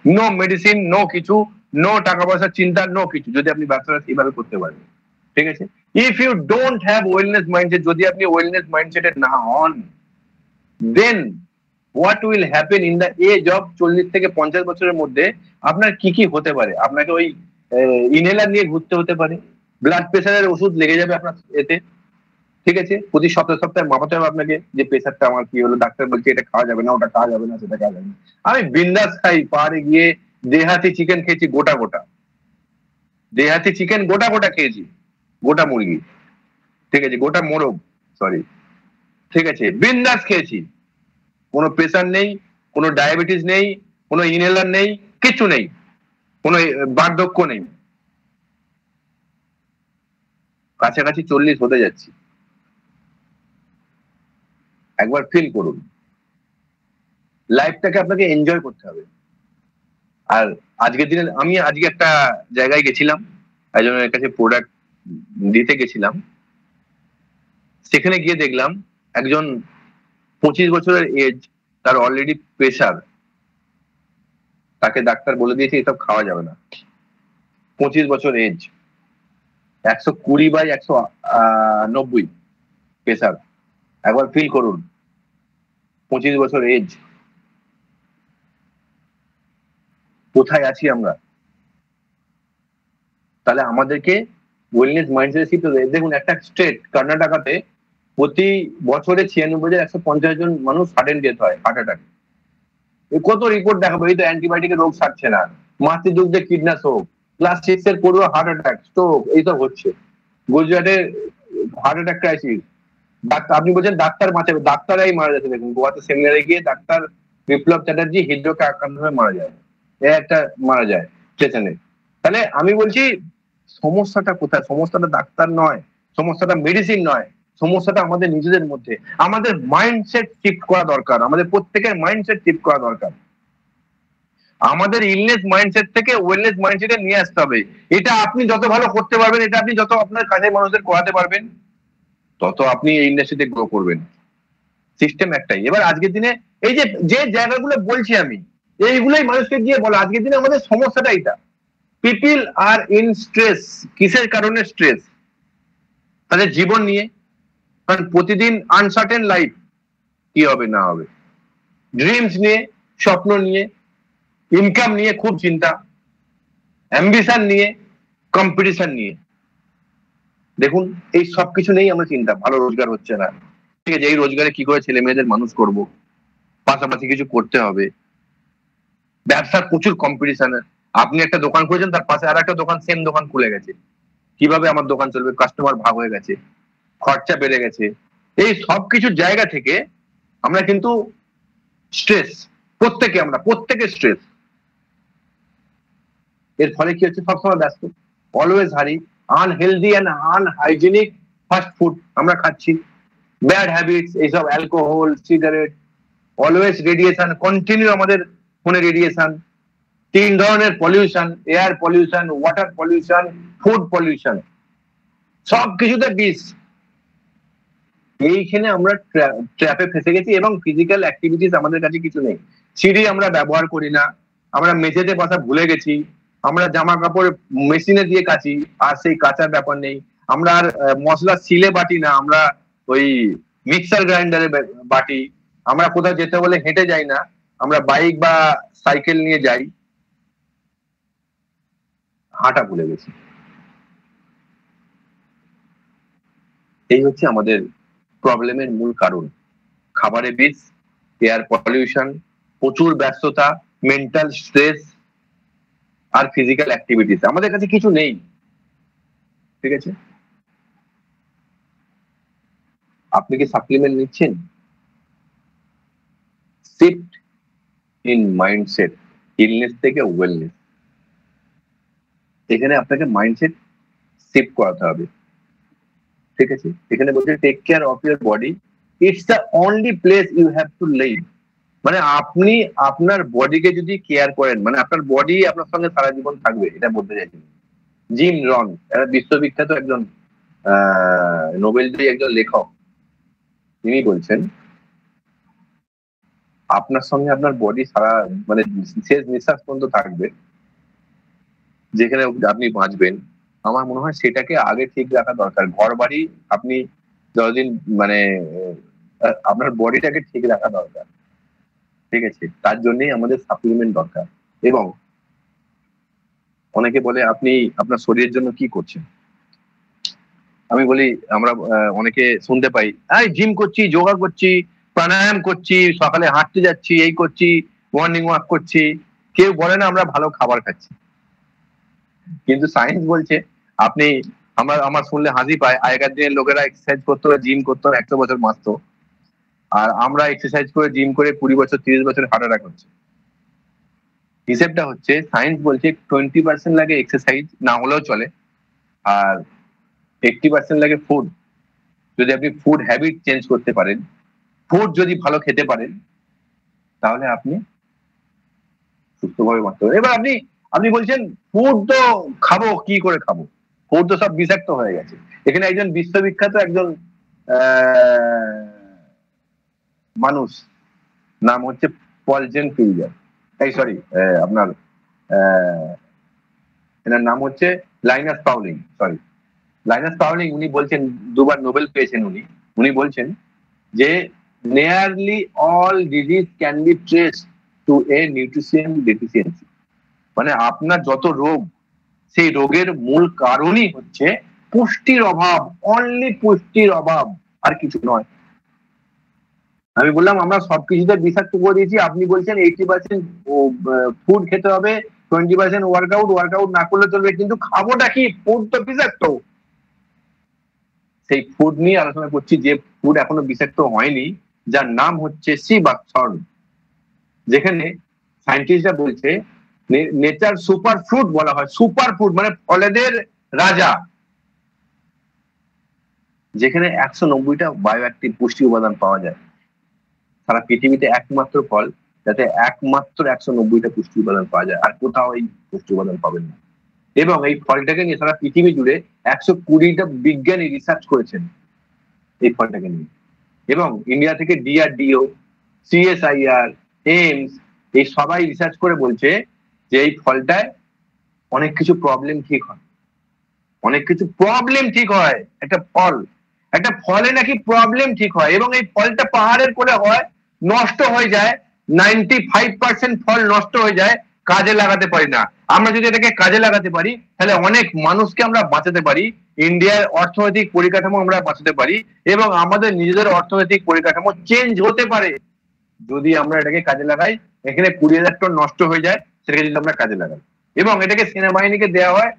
নো মেডিসিন, নো কিছু, নো টাকা পয়সার চিন্তা, নো কিছু, যদি আপনি ব্যবসাটা এইভাবে করতে পারেন, ঠিক আছে। If you don't have wellness mindset, যদি আপনি ওয়েলনেস মাইন্ডসেটে না হন, then what will happen in the age of 40 থেকে 50 বছরের মধ্যে আপনার কি কি হতে পারে। আপনাকে ওই ইনহেলার নিয়ে ঘুরতে হতে পারে, ব্লাড প্রেশারের ওষুধ লেগে যাবে আপনার এতে, ঠিক আছে, প্রতি সপ্তাহে সপ্তাহে মাপাতে হবে আপনাকে যে প্রেশারটা আমার কি হলো, ডাক্তার বলছে এটা খাওয়া যাবে না, ওটা খাওয়া যাবে না, সেটা খাওয়া যাবে না। আমি বিন্দাস খাই, পাহাড়ে গিয়ে দেহাতি চিকেন খেয়েছি গোটা গোটা, দেহাতি চিকেন গোটা গোটা খেয়েছি, গোটা মুরগি, ঠিক আছে, গোটা মোরগ, সরি, ঠিক আছে, বিন্দাস খেয়েছি, কোনো প্রেশার নেই, কোনো ডায়াবেটিস নেই, কোনো ইনহেলার নেই, কিছু নেই, কোনো বার্ধক্য নেই, কাছাকাছি 40 হতে যাচ্ছি। একবার ফিল করুন, লাইফটাকে আপনাকে এনজয় করতে হবে। আর আজকের দিনে আমি আজকে একটা জায়গায় গেছিলাম, একজনের কাছে প্রোডাক্ট দিতে গেছিলাম, সেখানে গিয়ে দেখলাম একজন 25 বছরের এজ, তার অলরেডি প্রেশার, তাকে ডাক্তার বলে দিয়েছে এসব খাওয়া যাবে না। 25 বছর এজ, 120/190 প্রেশার। একবার ফিল করুন, 25 বছর এজ, কোথায় আছি আমরা? তাহলে আমাদেরকে ওয়েলনেস মাইন্ডসেটে শিখতে হবে। দেখুন, একটা স্টেট কর্ণাটকাতে প্রতি বছরে 96,150 জন মানুষ সাডেন ডেথ হয় হার্ট অ্যাটাক। কত রিপোর্ট দেখাবো, এই তো অ্যান্টিবায়োটিকের রোগ সারছে না, মাতৃদুগ্ধে কিডনাশক, ক্লাস 6 এর পড়ুয়া হার্ট অ্যাটাক, স্ট্রোক, এইসব হচ্ছে। গুজরাটে হার্ট অ্যাটাক ক্রাইসিস, ডাক্তার, আপনি বলছেন ডাক্তার বাঁচাবে, ডাক্তারাই মারা যাচ্ছে। দেখুন গোয়াতে সেমিনারে গিয়ে ডাক্তার বিপ্লব চ্যাটার্জি হৃদরোগে আক্রান্ত হয়ে মারা যায়, একটা মারা যায় স্টেশনে। তাহলে আমি বলছি সমস্যাটা কোথায়? সমস্যাটা ডাক্তার নয়, সমস্যাটা মেডিসিন নয়, সমস্যাটা আমাদের নিজেদের মধ্যে। আমাদের মাইন্ডসেট শিফট করা দরকার, আমাদের প্রত্যেকের মাইন্ডসেট শিফট করা দরকার। আমাদের ইলনেস মাইন্ডসেট থেকে ওয়েলনেস মাইন্ডসেটে নিয়ে আসতে হবে। এটা আপনি যত ভালো করতে পারবেন, এটা আপনি যত আপনার কাছের মানুষদের করাতে পারবেন, তত আপনি এই ইন্ডাস্ট্রিতে গ্রো করবেন। সিস্টেম একটাই। এবার আজকের দিনে এই যে যে জায়গাগুলো বলছি আমি, এইগুলোই মানুষকে গিয়ে বলো। আজকের দিনে আমাদের সমস্যাটা এটা, পিপল আর ইন স্ট্রেস। কিসের কারণে স্ট্রেস? তাদের জীবন নিয়ে, কারণ প্রতিদিন আনসার্টেন লাইফ, কি হবে না হবে, ড্রিমস নিয়ে, স্বপ্ন নিয়ে, ইনকাম নিয়ে খুব চিন্তা, অ্যাম্বিশন নিয়ে, কম্পিটিশন নিয়ে। দেখুন এই সবকিছু নেই আমরা চিন্তা, ভালো রোজগার হচ্ছে না, ঠিক আছে, এই রোজগারে কি করে ছেলে মেয়েদের মানুষ করব, পাশাপাশি কিছু করতে হবে, ব্যবসার প্রচুর কম্পিটিশন। আপনি একটা দোকান করেছেন, তার পাশে আর একটা দোকান, সেম দোকান খুলে গেছে, কিভাবে আমার দোকান চলবে, কাস্টমার ভাগ হয়ে গেছে, খরচা বেড়ে গেছে। এই সবকিছুর জায়গা থেকে আমরা কিন্তু স্ট্রেস, প্রত্যেকে স্ট্রেস। এর ফলে কি হচ্ছে, সবসময় ব্যস্ত, অলওয়েজ হারি, unhealthy and unhygienic fast food আমরা খাচ্ছি, ব্যাড হ্যাবিটস, এইসব alcohol, cigarette, always radiation, continue আমাদের ফোনে রেডিয়েশন, 3 ধরনের pollution, air pollution, water pollution, food pollution, সবকিছুতে বিষ। এইখানে আমরা ট্র্যাপে ফেসে গেছি, এবং ফিজিক্যাল অ্যাক্টিভিটিস আমাদের কাছে কিছু নেই। সিঁড়ি আমরা ব্যবহার করি না, আমরা মেঝেতে বসা ভুলে গেছি, আমরা জামা কাপড় মেশিনে দিয়ে কাচি, আর সেই কাচার ব্যাপার নেই। আমরা আর মশলা সিলে বাটি না, আমরা ওই মিক্সার গ্রাইন্ডারে বাটি। আমরা কোথাও যেতে বলে হেঁটে যাই না, আমরা বাইক বা সাইকেল নিয়ে যাই, হাঁটা ভুলে গেছি। এই হচ্ছে আমাদের প্রবলেমের মূল কারণ। খাবারে বিষ, এয়ার পলিউশন, প্রচুর ব্যস্ততা, মেন্টাল স্ট্রেস, আর ফিজিক্যাল অ্যাক্টিভিটিস আমাদের কাছে কিছু নেই, ঠিক আছে। আপনি কি সাপ্লিমেন্ট নিচ্ছেন? শিফট ইন মাইন্ডসেট, ইলনেস থেকে ওয়েলনেস। এখানে আপনাকে মাইন্ডসেট শিফট করাতে হবে, ঠিক আছে? এখানে বলছে take care of your body, it's the only place you have to live. মানে আপনি আপনার বডিকে যদি কেয়ার করেন, মানে আপনার বডি আপনার সঙ্গে সারা জীবন থাকবে, এটা বলতে চাইছেন। জিম রন, একটা বিশ্ববিখ্যাত একজন নোবেলজয়ী একজন লেখক, তিনি বলছেন আপনার সঙ্গে আপনার বডি সারা মানে শেষ নিঃশ্বাস পর্যন্ত থাকবে, যেখানে আপনি বাঁচবেন। আমার মনে হয় সেটাকে আগে ঠিক রাখা দরকার। ঘর বাড়ি আপনি যতদিন মানে আপনার বডিটাকে ঠিক রাখা দরকার, ঠিক আছে? তার জন্যই আমাদের সাপ্লিমেন্ট দরকার। এবং অনেকে বলে আপনি আপনার শরীরের জন্য কি করছেন? আমি বলি আমরা অনেকে শুনতে পাই, জিম করছি, যোগা করছি, প্রাণায়াম করছি, সকালে হাঁটতে যাচ্ছি, এই করছি, মর্নিং ওয়াক করছি। কেউ বলে না আমরা ভালো খাবার খাচ্ছি। কিন্তু সায়েন্স বলছে আপনি, আমার শুনলে হাসি পায়, আগেকার দিনের লোকেরা এক্সারসাইজ করতো, জিম করতো, 100 বছর বাঁচতো। আর আমরা এক্সারসাইজ করে জিম করে 20 বছর 30 বছর হার্ট অ্যাটাক হচ্ছে। হিসেবটা হচ্ছে সায়েন্স বলছে 20% লাগে এক্সারসাইজ, না হলেও চলে, আর 80% লাগে ফুড। যদি আপনি ফুড হ্যাবিট চেঞ্জ করতে পারেন, ফুড যদি ভালো খেতে পারেন, তাহলে আপনি সুস্থভাবে বাঁচতে পারেন। এবার আপনি আপনি বলছেন ফুড তো খাবো, কি করে খাবো? ফুড তো সব বিষাক্ত হয়ে গেছে। এখানে একজন বিশ্ববিখ্যাত একজন মানুষ, নাম হচ্ছে পলজেন ফিল্ডার, এই সরি আপনার এনার নাম হচ্ছে Linus Pauling, sorry Linus Pauling. উনি বলছেন, 2বার নোবেল পেয়েছেন উনি। উনি বলছেন যে nearly all disease can be traced to a nutrition deficiency। মানে আপনার যত রোগ, সেই রোগের মূল কারণই হচ্ছে পুষ্টির অভাব, অনলি পুষ্টির অভাব, আর কিছু নয়। আমি বললাম আমরা সবকিছুতে বিষাক্ত করে দিয়েছি, আপনি বলছেন 80% ফুড খেতে হবে, 20% ওয়ার্কআউট না করলে চলবে, কিন্তু খাবোটা কি? ফুড তো বিষাক্ত। সেই ফুড নিয়ে আলোচনা করছি, যে ফুড এখনো বিষাক্ত হয়নি, যার নাম হচ্ছে সি বাকথর্ন। যেখানে সায়েন্টিস্টরা বলছে নেচার সুপার ফ্রুট বলা হয়, সুপার ফ্রুট মানে ফলেদের রাজা, যেখানে 190টা বায়োঅ্যাক্টিভ পুষ্টি উপাদান পাওয়া যায়। সারা পৃথিবীতে একমাত্র ফল যাতে একমাত্র 190টা পুষ্টি উপাদান পাওয়া যায়, আর কোথাও এই পুষ্টি উপাদান পাবেন না। এবং এই ফলটাকে নিয়ে সারা পৃথিবী জুড়ে 120টা বিজ্ঞানী রিসার্চ করেছেন এই ফলটাকে নিয়ে। এবং ইন্ডিয়া থেকে DRDO, CSIR, এইমস, এই সবাই রিসার্চ করে বলছে যে এই ফলটায় অনেক কিছু প্রবলেম ঠিক হয়, অনেক কিছু প্রবলেম ঠিক হয়। একটা ফলে নাকি প্রবলেম ঠিক হয়, এবং এই ফলটা পাহাড়ের কোলে হয়, নষ্ট হয়ে যায়, 95% ফল নষ্ট হয়ে যায়, কাজে লাগাতে পারি না। আমরা যদি এটাকে কাজে লাগাতে পারি, তাহলে অনেক মানুষকে আমরা বাঁচাতে পারি, ইন্ডিয়ার অর্থনৈতিক পরিকাঠামো আমরা বাঁচাতে পারি, এবং আমাদের নিজেদের অর্থনৈতিক পরিকাঠামো চেঞ্জ হতে পারে যদি আমরা এটাকে কাজে লাগাই। এখানে 20,000 টন নষ্ট হয়ে যায়, সেটাকে যদি আমরা কাজে লাগাই, এবং এটাকে সেনাবাহিনীকে দেওয়া হয়,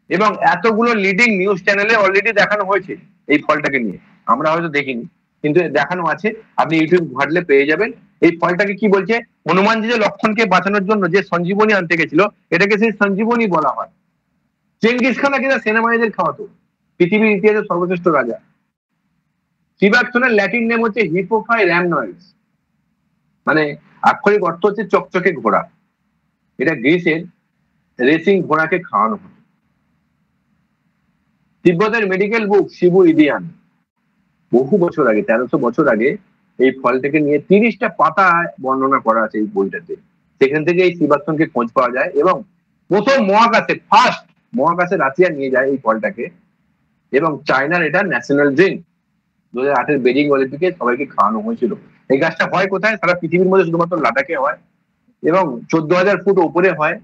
এবং এতগুলো লিডিং নিউজ চ্যানেলে অলরেডি দেখানো হয়েছে এই ফলটাকে নিয়ে। আমরা হয়তো দেখিনি, কিন্তু দেখানো আছে, আপনি ইউটিউব ঘাটলে পেয়ে যাবেন। এই ফলটাকে কি বলছে, হনুমানজি যে লক্ষণকে বাঁচানোর জন্য যে সঞ্জীবনী আনতে গেছিল, এটাকে সেই সঞ্জীবনী বলা হয়। চেঙ্গিস খান নাকি সেনাবাহিনীদের খাওয়াতো, পৃথিবীর ইতিহাসের সর্বশ্রেষ্ঠ রাজা। সিবাকথনের ল্যাটিন নেম হচ্ছে হিপোফাই র্যামনয়েডস, মানে আক্ষরিক অর্থ হচ্ছে চকচকে ঘোড়া। এটা গ্রিসের রেসিং ঘোড়াকে খাওয়ানো হয়। তিব্বতের মেডিকেল বুক শিবু ইদিয়ান বহু বছর আগে, 1300 বছর আগে, এই ফলটাকে নিয়ে 30টা পাতা বর্ণনা করা আছে এই বইটাতে। সেখান থেকে এই সিবাকথনকে খোঁজ পাওয়া যায়, এবং প্রথম মহাকাশে, ফার্স্ট মহাকাশে রাশিয়া নিয়ে যায় এই ফলটাকে, এবং চায়নার এটা ন্যাশনাল ড্রিঙ্ক। 2008 বেজিং অলিম্পিকে সবাইকে খাওয়ানো হয়েছিল। এই গাছটা হয় কোথায়? সারা পৃথিবীর মধ্যে শুধুমাত্র লাদাখে হয়, এবং 14,000 ফুট ওপরে হয়।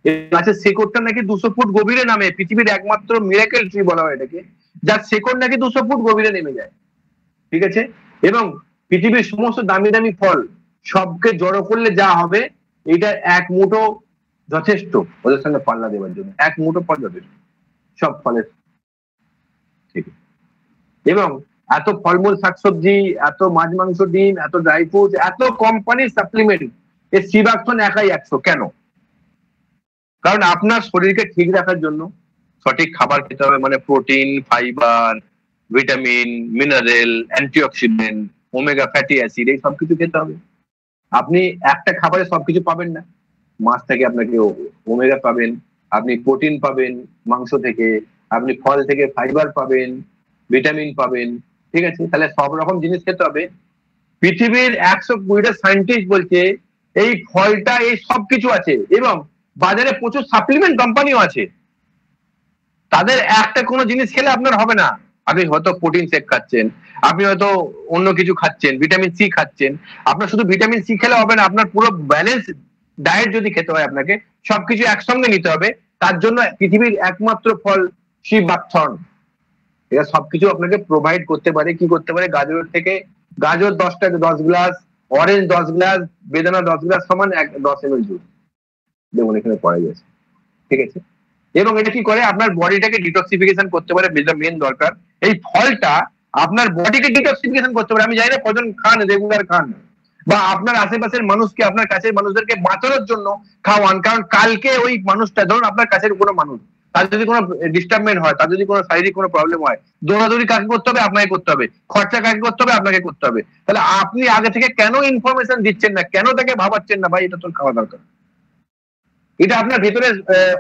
এই গাছের শেকড়টা নাকি 200 ফুট গভীরে নামে, পৃথিবীর একমাত্র মিরাকেল ট্রি বলা হয় এটাকে, যার শেকড় নাকি 200 ফুট গভীরে নেমে যায়, ঠিক আছে? এবং পৃথিবীর সমস্ত দামি দামি ফল সবকে জড়ো করলে যা হবে, এটা এক মুঠো যথেষ্ট ওদের সঙ্গে পাল্লা দেওয়ার জন্য। এক মুঠো ফল যথেষ্ট সব ফলের থেকে। এবং এত ফলমূল শাকসবজি, এত মাছ মাংস ডিম, এত ড্রাই ফ্রুট, এত কোম্পানির সাপ্লিমেন্ট, এই সিবাকথন একাই 100 কেন? কারণ আপনার শরীরকে ঠিক রাখার জন্য সঠিক খাবার খেতে হবে, মানে protein, fibre, vitamin, mineral, antioxidant, omega fatty acid, এই সবকিছু খেতে হবে। আপনি একটা খাবারে সবকিছু পাবেন না। মাছ থেকে আপনাকে ওমেগা পাবেন, আপনি প্রোটিন পাবেন মাংস থেকে, আপনি ফল থেকে ফাইবার পাবেন, ভিটামিন পাবেন, ঠিক আছে? তাহলে সব রকম জিনিস খেতে হবে। পৃথিবীর 120টা সায়েন্টিস্ট বলছে এই ফলটা এই সবকিছু আছে, এবং বাজারে প্রচুর সাপ্লিমেন্ট কোম্পানিও আছে। তাদের একটা কোনো জিনিস খেলে আপনার হবে না। আপনি হয়তো প্রোটিন শেক খাচ্ছেন, আপনি হয়তো অন্য কিছু খাচ্ছেন, ভিটামিন সি খাচ্ছেন। আপনার শুধু ভিটামিন সি খেলে হবে না, আপনার পুরো ব্যালেন্স ডায়েট যদি খেতে হয় আপনাকে সবকিছু একসঙ্গে নিতে হবে। তার জন্য পৃথিবীর একমাত্র ফল সিবাকথর্ন, এটা সবকিছু আপনাকে প্রোভাইড করতে পারে। কি করতে পারে? গাজরের থেকে গাজর 10 গ্লাস, অরেঞ্জ 10 গ্লাস, বেদানা 10 গ্লাস সমান 10 ml জুস, যেমন এখানে পড়া গেছে, ঠিক আছে? এবং এটা কি করে? আপনার বডিটাকে ডিটক্সিফিকেশন করতে পারে, যেটা মেন দরকার। এই ফলটা আপনার বডিকে ডিটক্সিফিকেশন করতে পারে। আমি জানি না কজন খান, রেগুলার খান, বা আপনার আশেপাশের মানুষকে, আপনার কাছের মানুষদেরকে বাঁচানোর জন্য খাওয়ান। কারণ কালকে ওই মানুষটা, ধরুন আপনার কাছের কোনো মানুষ, তার যদি কোনো ডিস্টার্বমেন্ট হয়, তার যদি কোনো শারীরিক কোনো প্রবলেম হয়, দৌড়াদৌড়ি কাকে করতে হবে? আপনাকে করতে হবে। খরচা কাকে করতে হবে? আপনাকে করতে হবে। তাহলে আপনি আগে থেকে কেন ইনফরমেশন দিচ্ছেন না? কেন তাকে ভাবাচ্ছেন না ভাই এটা তোর খাওয়া দরকার? এটা আপনার ভেতরের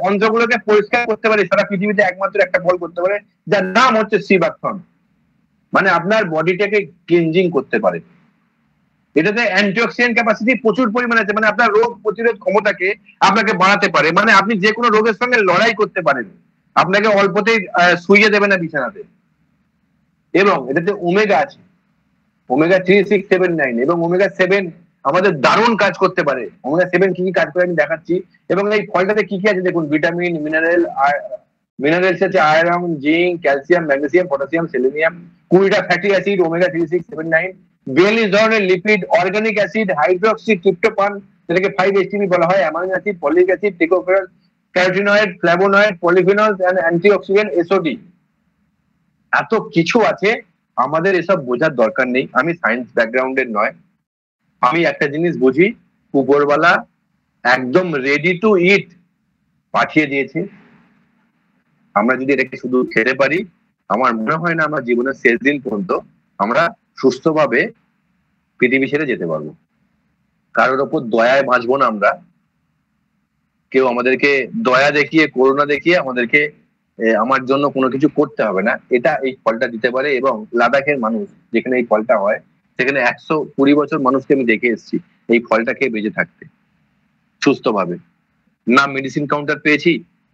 অন্ত্রগুলোকে পরিষ্কার করতে পারে। সারা পৃথিবীতে একমাত্র একটা ফল করতে পারে, যার নাম হচ্ছে সিবাকথর্ন। মানে আপনার বডিটাকে ক্লিনজিং করতে পারে। এটাতে অ্যান্টিঅক্সিডেন্ট ক্যাপাসিটি প্রচুর পরিমাণে আছে, মানে আপনার রোগ প্রতিরোধ ক্ষমতাকে আপনাকে বাড়াতে পারে। মানে আপনি যে কোনো রোগের সঙ্গে লড়াই করতে পারেন, আপনাকে অল্পতেই শুইয়ে দেবে না বিছানাতে। এবং এটাতে ওমেগা আছে, ওমেগা 3, 6, 7, 9, এবং ওমেগা 7 আমাদের দারুণ কাজ করতে পারে। ওমেগা 7 কি কি কাজ করে আমি দেখাচ্ছি। এবং এই ফলটাতে কি কি আছে দেখুন, ভিটামিন, মিনারেল, মিনারেলস আছে iron, zinc, calcium, magnesium, potassium, selenium, 20টা ফ্যাটি অ্যাসিড, ওমেগা 3, 6, 7, 9, 42 ধরনের lipid, organic acid, hydroxy tryptophan, যেটাকে 5-HTP বলা হয়, amino acid, folic acid, tocopherol, carotenoid, flavonoid, polyphenols and antioxidant, SOD, এত কিছু আছে। আমাদের এসব বোঝার দরকার নেই। আমি সায়েন্স ব্যাকগ্রাউন্ডের নয়, আমি একটা জিনিস বুঝি, উপরওয়ালা একদম রেডি টু ইট পাঠিয়ে দিয়েছে। আমরা যদি এটাকে শুধু খেতে পারি, আমার মনে হয় না আমার জীবনের শেষ দিন পর্যন্ত আমরা সুস্থভাবে পৃথিবী ছেড়ে যেতে পারবো। কারোর ওপর দয়ায় বাঁচবো না আমরা। কেউ আমাদেরকে দয়া দেখিয়ে, করুণা দেখিয়ে আমাদেরকে আমার জন্য কোনো কিছু করতে হবে না। এটা এই ফলটা দিতে পারে। এবং লাদাখের মানুষ, যেখানে এই ফলটা হয়, সেখানে 120 বছর মানুষকে আমি দেখে এসেছি এই ফলটা খেয়ে বেঁচে থাকতে সুস্থভাবে। না মেডিসিন কাউন্টার পেয়েছি,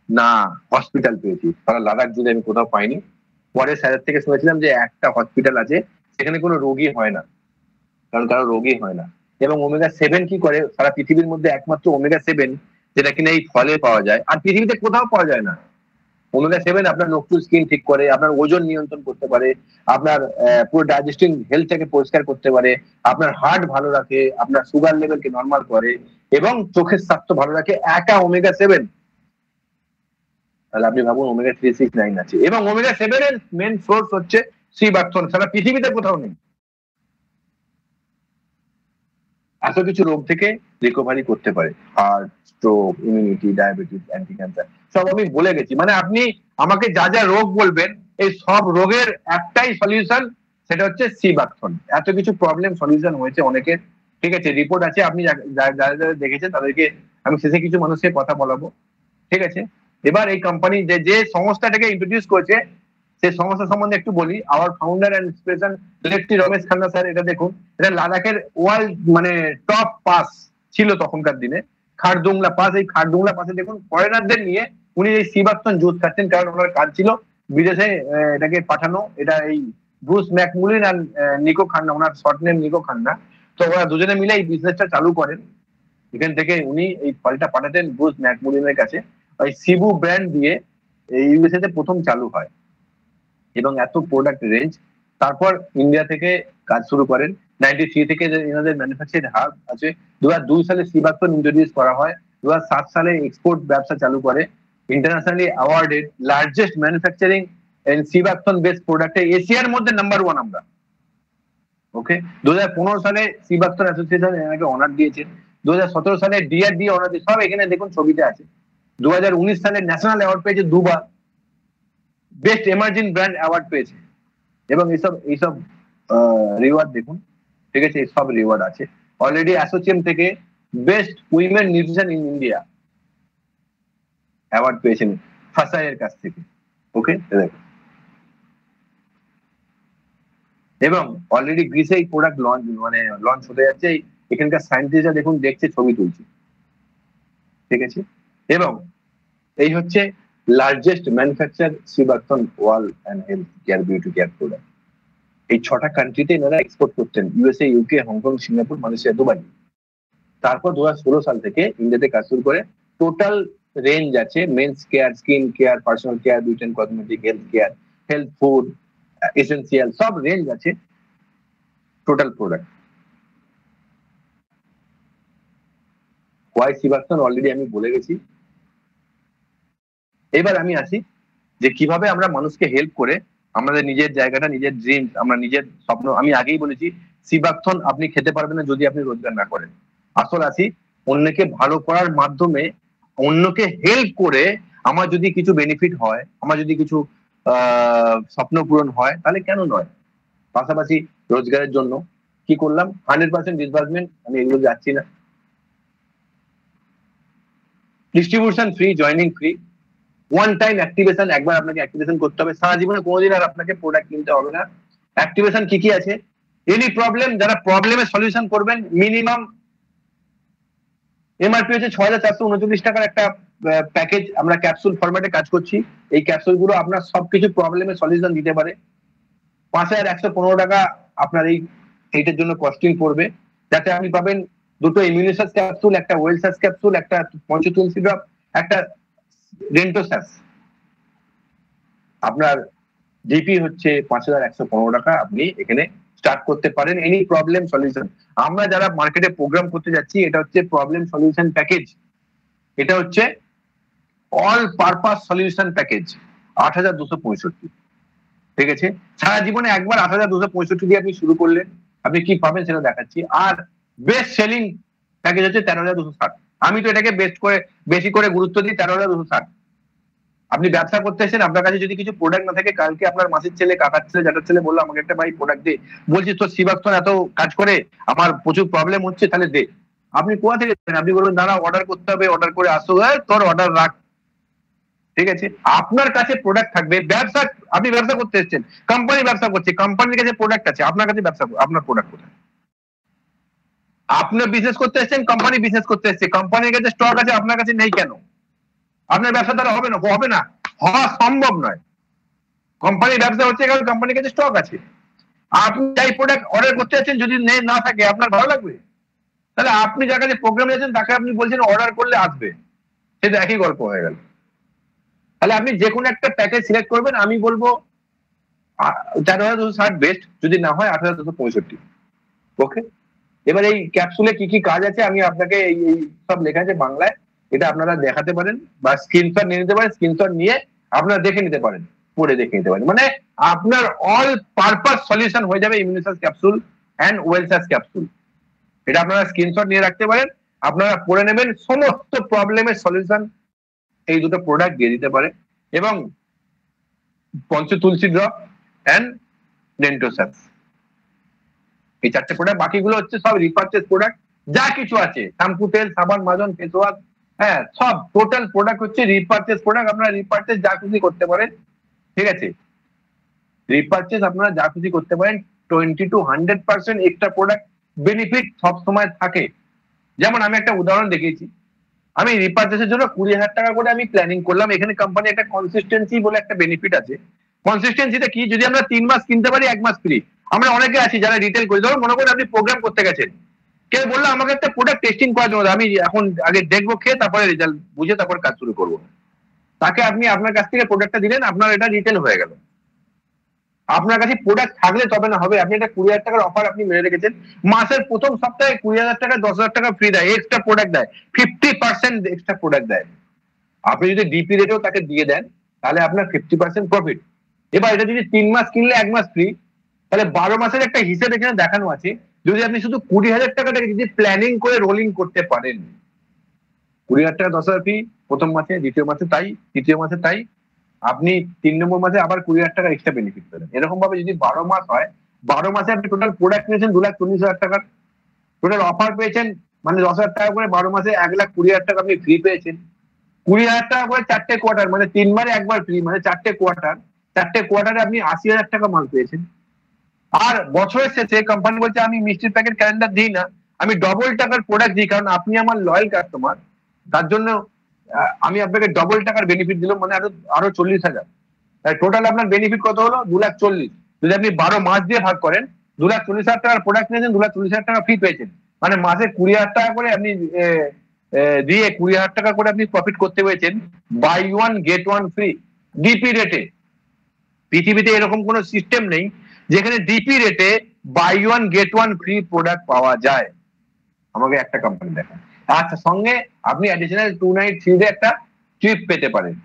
না হসপিটাল পেয়েছি, সারা লাদাখ জুড়ে আমি কোথাও পাইনি। পরে স্যারের থেকে শুনেছিলাম যে একটা হসপিটাল আছে, সেখানে কোনো রোগী হয় না, কারণ কারো রোগী হয় না। এবং ওমেগা 7 কি করে? সারা পৃথিবীর মধ্যে একমাত্র ওমেগা 7 যেটা কিনা এই ফলে পাওয়া যায়, আর পৃথিবীতে কোথাও পাওয়া যায় না। ওমেগা 7 আপনার নখচুল স্কিন ঠিক করে, আপনার ওজন নিয়ন্ত্রণ করতে পারে, আপনার পুরো ডাইজেস্টিং হেলথটাকে পরিষ্কার করতে পারে, আপনার হার্ট ভালো রাখে, আপনার সুগার লেভেলকে নর্মাল করে, এবং চোখের স্বাস্থ্য ভালো রাখে একা ওমেগা 7। তাহলে আপনি ভাবুন ওমেগা 3, 6, 9 আছে। এবং ওমেগা 7 এর মেন সোর্স হচ্ছে সিবাকথর্ন, সারা পৃথিবীতে কোথাও নেই। এত কিছু রোগ থেকে রিকভারি করতে পারে, heart, stroke, immunity, diabetes, anti cancer, সব আমি বলে গেছি। মানে আপনি আমাকে যা যা রোগ বলবেন, এই সব রোগের একটাই সলিউশন, সেটা হচ্ছে সিবাকথর্ন। এত কিছু প্রবলেম সলিউশন হয়েছে অনেকের, ঠিক আছে? রিপোর্ট আছে, আপনি যারা যারা দেখেছেন তাদেরকে আমি শেষে কিছু মানুষের কথা বলাবো, ঠিক আছে? এবার এই কোম্পানি যে সংস্থাটাকে ইন্ট্রোডিউস করেছে, সেই সংস্থা সম্বন্ধে একটু বলি। আওয়ার ফাউন্ডার অ্যান্ড ইন্সপিরেশন লেফটি রমেশ খান্না স্যার। এটা দেখুন, এটা লাদাখের ওয়ার্ল্ড মানে টপ পাস ছিল তখনকার দিনে, খারদুংলা পাস। এই খারদুংলা পাসে দেখুন ফরেনারদের নিয়ে উনি এই সিবাকথর্ন জুস খাচ্ছেন, কারণ ওনার কাজ ছিল বিদেশে এটাকে পাঠানো। এটা এই ব্রুস ম্যাকমুলিন আর নিকো খান্না, ওনার শর্ট নেম নিকো খান্না। তো ওরা দুজনে মিলে এই বিজনেসটা চালু করেন। এখান থেকে উনি এই ফলটা পাঠাতেন ব্রুস ম্যাকমুলিনের কাছে, ওই সিবু ব্র্যান্ড দিয়ে ইউএসএ তে প্রথম চালু হয়, এবং এত প্রোডাক্ট রেঞ্জ। তারপর ইন্ডিয়া থেকে কাজ শুরু করেন। 93 থেকে এনাদের ম্যানুফ্যাকচারিং হাব আছে। 2002 সালে সিবাকথর্ন ইন্ট্রোডিউস করা হয়। 2007 সালে এক্সপোর্ট ব্যবসা চালু করে। Internationally awarded largest manufacturing sea buckthorn best প্রোডাক্টে এশিয়ার মধ্যে নাম্বার 1 আমরা। ওকে, 2015 সালে সিবাকথন অ্যাসোসিয়েশন এনাকে অনার দিয়েছে, 2017 সালে ডিআরডিও অনার দিয়েছে, সব এখানে দেখুন ছবিতে আছে। 2019 সালে ন্যাশনাল অ্যাওয়ার্ড পেয়েছে দুবার, বেস্ট এমার্জিং ব্র্যান্ড অ্যাওয়ার্ড পেয়েছে, এবং এইসব রিওয়ার্ড দেখুন, ঠিক আছে, এই সব রিওয়ার্ড আছে। অলরেডি অ্যাসোসিয়েশন থেকে best women nutrition in India award পেয়েছেন ফাসাইয়ের কাছ থেকে। ওকে, এবং অলরেডি গ্রিসে এই প্রোডাক্ট লঞ্চ হতে যাচ্ছে। এখানকার সায়েন্টিস্টরা দেখুন দেখছে, ছবি তুলছে, ঠিক আছে। এবং এই হচ্ছে largest manufacture sea buckthorn wall and health care beauty care product. এই 6টা কান্ট্রিতে এনারা এক্সপোর্ট করতেন, USA, UK, Hong Kong, Singapore, Malaysia, Dubai. তারপর 2016 সাল থেকে ইন্ডিয়াতে কাজ শুরু করে টোটাল রেঞ্জ আছে men's care, skin care, personal care, beauty and cosmetic, health care, health food, essential, সব রেঞ্জ আছে total product. Why sea buckthorn already আমি বলে গেছি। এবার আমি আসি যে কিভাবে আমরা মানুষকে হেল্প করে আমাদের নিজের জায়গাটা, নিজের ড্রিম, আমরা নিজের স্বপ্ন। আমি আগেই বলেছি সিবাকথন আপনি খেতে পারবেন না যদি আপনি রোজগার না করেন। আসল আসি অন্যকে ভালো করার মাধ্যমে, অন্যকে হেল্প করে আমার যদি কিছু বেনিফিট হয়, আমার যদি কিছু স্বপ্ন পূরণ হয়, তাহলে কেন নয়। পাশাপাশি রোজগারের জন্য কি করলাম, 100% ডিসবার্সমেন্ট, আমি এগুলো যাচ্ছি না। Distribution free, joining free, one time activation, একবার আপনাকে অ্যাক্টিভেশন করতে হবে, সারা জীবনে কোনোদিন আর আপনাকে প্রোডাক্ট কিনতে হবে না। অ্যাক্টিভেশন কি কি আছে, এনি প্রবলেম, যারা প্রবলেমের সলিউশন করবেন, মিনিমাম এমআরপি হচ্ছে 6,439 টাকার একটা প্যাকেজ, আমরা ক্যাপসুল ফরম্যাটে কাজ করছি। এই ক্যাপসুলগুলো আপনার সবকিছু প্রবলেমের সলিউশন দিতে পারে। 5,115 টাকা আপনার এইটার জন্য কস্টিং পড়বে, যাতে আপনি পাবেন দুটো ইমিউনিসাস ক্যাপসুল, একটা ওয়েলসাস ক্যাপসুল, একটা পঞ্চতুলসী ড্রপ, একটা রেন্টোসাস। আপনার জিপি হচ্ছে 5,115 টাকা, আপনি এখানে স্টার্ট করতে পারেন এনি প্রবলেম সলিউশন। আমরা যারা মার্কেটে প্রোগ্রাম করতে যাচ্ছি, এটা হচ্ছে প্রবলেম সলিউশন প্যাকেজ, এটা হচ্ছে অল পারপাস সলিউশন প্যাকেজ, 8,265। ঠিক আছে, সারা জীবনে একবার 8,265 দিয়ে আপনি শুরু করলেন, আপনি কি পাবেন সেটা দেখাচ্ছি। আর বেস্ট সেলিং প্যাকেজ হচ্ছে 13,260। আমি তো এটাকে বেশি করে গুরুত্ব দিই, 13,260। আপনি ব্যবসা করতে এসেছেন, আপনার কাছে যদি কিছু প্রোডাক্ট না থাকে, কালকে আপনার মাসির ছেলে, কাকার ছেলে, জ্যাঠার ছেলে বললো আমাকে একটা ভাই প্রোডাক্ট দে, বলছি তোর সিবাকথন এত কাজ করে, আমার প্রচুর প্রবলেম হচ্ছে, তাহলে দে। আপনি কোথা থেকে দেবেন? আপনি বলবেন দাঁড়া, অর্ডার করতে হবে, অর্ডার করে আসো, তোর অর্ডার রাখ, ঠিক আছে। আপনার কাছে প্রোডাক্ট থাকবে। ব্যবসা, আপনি ব্যবসা করতে এসেছেন, কোম্পানি ব্যবসা করছে, কোম্পানির কাছে প্রোডাক্ট আছে, আপনার কাছে ব্যবসা, আপনার প্রোডাক্ট কোথায়? আপনি বিজনেস করতে এসেছেন, কোম্পানি বিজনেস করতে এসেছে, কোম্পানির কাছে স্টক আছে, আপনার কাছে নেই কেন? আপনার ব্যবসা দ্বারা হবে না, হবে না, হওয়া সম্ভব নয়। কোম্পানির ব্যবসা হচ্ছে কারণ কোম্পানির কাছে স্টক আছে। আপনি যাই প্রোডাক্ট অর্ডার করতে যাচ্ছেন, যদি না থাকে, আপনার ভালো লাগবে? তাহলে আপনি যার কাছে প্রোগ্রামে যাচ্ছেন, তাকে আপনি বলছেন অর্ডার করলে আসবে, সেটা একই গল্প হয়ে গেল। তাহলে আপনি যে কোনো একটা প্যাকেজ সিলেক্ট করবেন, আমি বলবো 13,260 বেস্ট, যদি না হয় 8,265। ওকে, এবার এই ক্যাপসুলে কি কি কাজ আছে আমি আপনাকে এই সব লেখা আছে বাংলায়, এটা আপনারা দেখাতে পারেন বা স্ক্রিনশট নিয়ে নিতে পারেন। স্ক্রিনশট নিয়ে আপনারা দেখে নিতে পারেন, পড়ে দেখে নিতে পারেন, মানে আপনার অল পারপাস সলিউশন হয়ে যাবে ইমিউনিসাস ক্যাপসুল এন্ড ওয়েলসাস ক্যাপসুল। এটা আপনারা স্ক্রিনশট নিয়ে রাখতে পারেন, আপনারা পড়ে নেবেন, সমস্ত প্রবলেমের সলিউশন এই দুটো প্রোডাক্ট দিয়ে দিতে পারে। এবং পঞ্চতুলসী ড্রপ এন্ড ডেন্টোসাস, এই 4টে প্রোডাক্ট, বাকিগুলো হচ্ছে সব রিপারচেজ প্রোডাক্ট। যা কিছু আছে, শ্যাম্পু, তেল, সাবান, মাজন, ফেস ওয়াশ, হ্যাঁ, সব টোটাল প্রোডাক্ট হচ্ছে রিপারচেজ প্রোডাক্ট। আপনারা রিপারচেজ যা খুশি করতে পারেন, ঠিক আছে, রিপারচেজ আপনারা যা খুশি করতে পারেন। 20 to 100% এক্সট্রা প্রোডাক্ট বেনিফিট সব সময় থাকে। যেমন আমি একটা উদাহরণ দেখিয়েছি, আমি রিপারচেজের জন্য 20,000 টাকা করে আমি প্ল্যানিং করলাম। এখানে কোম্পানি একটা কনসিস্টেন্সি বলে একটা বেনিফিট আছে। কনসিস্টেন্সিটা কি, যদি আমরা 3 মাস কিনতে পারি, 1 মাস ফ্রি। আমরা অনেকে আছি যারা রিটেল করি, ধরুন মনে করেন আপনি প্রোগ্রাম করতে গেছেন, কেউ বললো আমাকে একটা প্রোডাক্ট টেস্টিং করার জন্য, আমি এখন আগে দেখবো খেয়ে, তারপরে রেজাল্ট বুঝে তারপর কাজ শুরু করবো। তাকে আপনি আপনার কাছ থেকে প্রোডাক্টটা দিলেন, আপনার এটা রিটেল হয়ে গেল। আপনার কাছে প্রোডাক্ট থাকলে তবে না হবে। আপনি একটা 20,000 টাকার অফার আপনি মেরে রেখেছেন, মাসের প্রথম সপ্তাহে 20,000 টাকা, 10,000 টাকা ফ্রি দেয়, এক্সট্রা প্রোডাক্ট দেয়, 50% এক্সট্রা প্রোডাক্ট দেয়। আপনি যদি ডিপি রেটেও তাকে দিয়ে দেন, তাহলে আপনার 50% প্রফিট। এবার এটা যদি 3 মাস কিনলে 1 মাস ফ্রি, তাহলে 12 মাসের একটা হিসেব এখানে দেখানো আছে। যদি আপনি শুধু 20,000 টাকাটাকে যদি প্ল্যানিং করে রোলিং করতে পারেন, 20,000 টাকা 10,000 ফ্রি প্রথম মাসে, দ্বিতীয় মাসে তাই, তৃতীয় মাসে তাই, আপনি 3 নম্বর মাসে আবার 20,000 টাকা এক্সট্রা বেনিফিট পেলেন। এরকম ভাবে যদি 12 মাস হয়, 12 মাসে আপনি টোটাল প্রোডাক্ট নিয়েছেন 2,40,000 টাকার, টোটাল অফার পেয়েছেন মানে 10,000 টাকা করে 12 মাসে 1,20,000 টাকা আপনি ফ্রি পেয়েছেন। 20,000 টাকা করে 4টে কোয়ার্টার, মানে 3 বারে একবার ফ্রি, মানে 4টে কোয়ার্টার, 4টে কোয়ার্টারে আপনি 80,000 টাকা মাল পেয়েছেন। আর বছরের শেষে কোম্পানি বলছে আমি মিষ্টির প্যাকেট ক্যালেন্ডার দিই না, আমি ডবল টাকার প্রোডাক্ট দিই, কারণ আপনি আমার লয়াল কাস্টমার, তার জন্য আমি আপনাকে ডবল টাকার বেনিফিট দিলাম, মানে আরো 40,000। তাই টোটাল আপনার বেনিফিট কত হলো? 2,40,000। যদি আপনি 12 মাস দিয়ে ভাগ করেন, 2,40,000 টাকার প্রোডাক্ট নিয়েছেন, 2,40,000 টাকা ফ্রি পেয়েছেন, মানে মাসে 20,000 টাকা করে আপনি দিয়ে 20,000 টাকা করে আপনি প্রফিট করতে পেরেছেন। Buy one get one free, DP রেটে। পৃথিবীতে এরকম কোনো সিস্টেম নেই যেখানে ডিপি রেটে buy one get one free product পাওয়া যায়। আমাকে একটা কোম্পানি দেখান। আচ্ছা, সঙ্গে আপনি অ্যাডিশনাল 2 নাইট 3 ডে একটা ট্রিপ পেতে পারেন।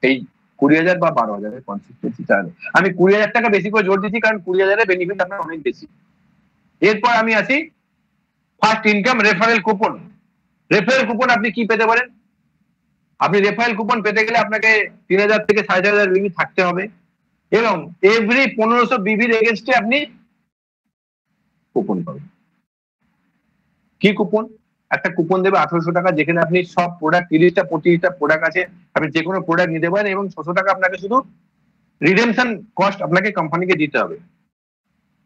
এই 20,000 বা 12,000 কনসিস্টেন্সি চাইলে আমি 20,000 টাকা বেশি করে জোর দিচ্ছি, কারণ 20,000 এর বেনিফিট আপনার অনেক বেশি। এরপর আমি আসি first income referral coupon. Referral coupon আপনি কি পেতে পারেন? আপনি রেফারেল কুপন পেতে গেলে আপনাকে 3,000 থেকে 4,500 বিবি থাকতে হবে, এবং এভরি 1500 বিবির এগেনস্টে আপনি কুপন পাবেন। কি কুপন? একটা কুপন দেবে 1800 টাকা, যেখানে আপনি সব প্রোডাক্ট 30টা 25টা প্রোডাক্ট আছে, আপনি যে কোনো প্রোডাক্ট নিতে পারেন, এবং 600 টাকা আপনাকে শুধু রিডেমশন কস্ট আপনাকে কোম্পানিকে দিতে হবে।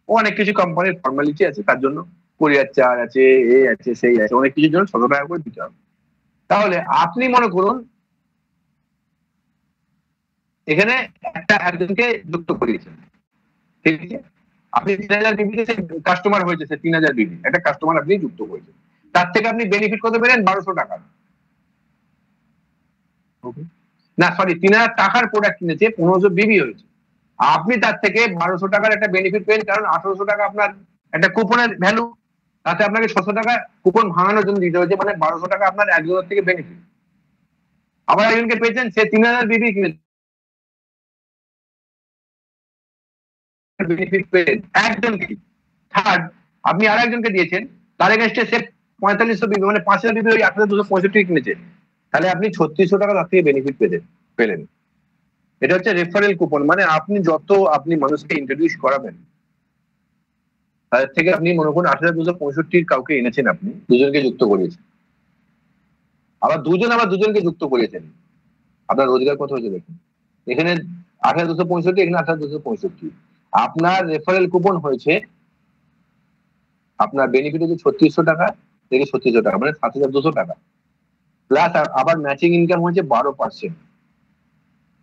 অনেক কিছু কোম্পানির ফর্মালিটি আছে, তার জন্য কোরিয়ার চার্জ আছে, এই আছে সেই আছে, অনেক কিছুর জন্য 600 টাকা করে দিতে হবে। তাহলে আপনি মনে করুন এখানে একজনকে যুক্ত করিয়েছেন, ঠিক আছে? আপনি 3,000 বিবি কাস্টমার হয়েছে, সে 3,000 বিবি একটা কাস্টমার আপনি যুক্ত করেছেন, তার থেকে আপনি বেনিফিট কত পেলেন? 1,200 টাকা। না সরি, 3,000 টাকার প্রোডাক্ট কিনেছে, 1500 বিবি হয়েছে, আপনি তার থেকে 1,200 টাকার একটা বেনিফিট পেলেন, কারণ 1800 টাকা আপনার একটা কুপনের ভ্যালু, তাতে আপনাকে 600 টাকা কুপন ভাঙানোর জন্য দিতে হয়েছে, মানে 1,200 টাকা আপনার একজনের থেকে বেনিফিট। আবার একজনকে পেয়েছেন, সে 3,000 বিবি কিনেছে, বেনিফিট পেলেন একজনকে। থার্ড, আপনি আর একজনকে দিয়েছেন, তার এগেনস্টে সে 4500 বিবি, মানে 5,000 বিবি ওই 8,265 কিনেছে, তাহলে আপনি 3600 টাকা তার থেকে বেনিফিট পেলেন। এটা হচ্ছে রেফারেল কুপন, মানে আপনি যত আপনি মানুষকে ইন্ট্রোডিউস করাবেন, তাদের থেকে আপনি মনে করুন 8,265 কাউকে এনেছেন, আপনি দুজনকে যুক্ত করিয়েছেন, আবার দুজনকে যুক্ত করিয়েছেন, আপনার রোজগার কত হয়েছে দেখুন। এখানে 8,265, এখানে 8,265, আপনার রেফারেল কুপন হয়েছে, আপনার বেনিফিট হচ্ছে 3600 টাকা থেকে 3600 টাকা, মানে 7,200 টাকা, প্লাস আবার ম্যাচিং ইনকাম হয়েছে 12%,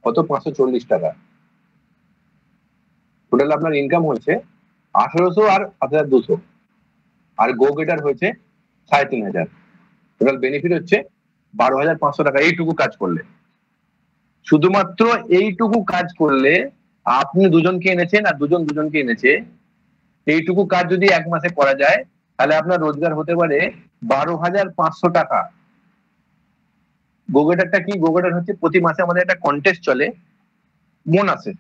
কত? 540 টাকা। টোটাল আপনার ইনকাম হয়েছে 1,800 আর 7,200, আর গো গেটার হয়েছে 3,500। টোটাল বেনিফিট হচ্ছে 12,500 টাকা। এইটুকু কাজ করলে, শুধুমাত্র এইটুকু কাজ করলে, আপনি দুজনকে এনেছেন আর দুজনকে এনেছে, এইটুকু কাজ যদি 1 মাসে করা যায়, তাহলে আপনার রোজগার হতে পারে 12,500 টাকা। গোগেটারটা কি? গোগেটার হচ্ছে প্রতি মাসে আমাদের একটা কন্টেস্ট চলে বোনাসে।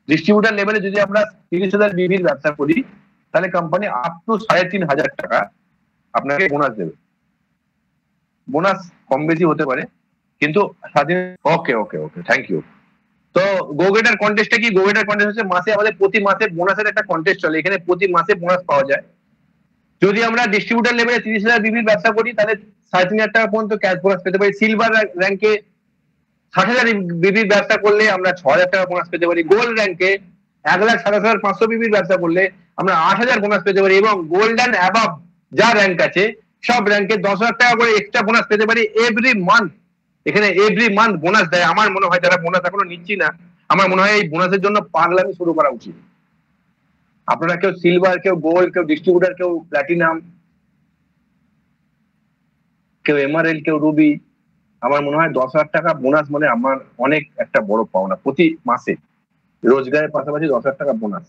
ডিস্ট্রিবিউটার লেভেলে যদি আমরা 30,000 বিবির ব্যবসা করি, তাহলে কোম্পানি আপ টু 3,500 টাকা আপনাকে বোনাস দেবে। বোনাস কম বেশি হতে পারে, কিন্তু স্বাধীন। ওকে ওকে ওকে, থ্যাংক ইউ। তো গোগেটার কন্টেস্টটা কি? গোগেটার কন্টেস্ট হচ্ছে মাসে আমাদের প্রতি মাসে বোনাসের একটা কন্টেস্ট চলে, এখানে প্রতি মাসে বোনাস পাওয়া যায়। যদি আমরা ডিস্ট্রিবিউটার লেভেলে 30,000 বিবির ব্যবসা করি, তাহলে 3,500 টাকা পর্যন্ত ক্যাশ বোনাস পেতে পারি। সিলভার র্যাঙ্কে 60,000 বিবির ব্যবসা করলে আমরা 6,000 টাকা বোনাস পেতে পারি। গোল্ড র্যাঙ্কে 1,27,500 বিবির ব্যবসা করলে আমরা 8,000 বোনাস পেতে পারি, এবং গোল্ড অ্যান্ড অ্যাবাভ যা র্যাঙ্ক আছে সব র্যাঙ্কে 10,000 টাকা করে এক্সট্রা বোনাস পেতে পারি এভরি মান্থ। এখানে এভরি মান্থ বোনাস দেয়। আমার মনে হয় যারা বোনাস এখনো নিচ্ছি না, আমার মনে হয় এই বোনাসের জন্য পাগলামি শুরু করা উচিত। আপনারা কেউ সিলভার, কেউ গোল্ড, কেউ ডিস্ট্রিবিউটার, কেউ প্ল্যাটিনাম, কেউ এমআরএল, কেউ রুবি, আমার মনে হয় 10,000 টাকা বোনাস মানে আমার অনেক একটা বড় পাওনা প্রতি মাসে। রোজগারের পাশাপাশি 10,000 টাকা বোনাস,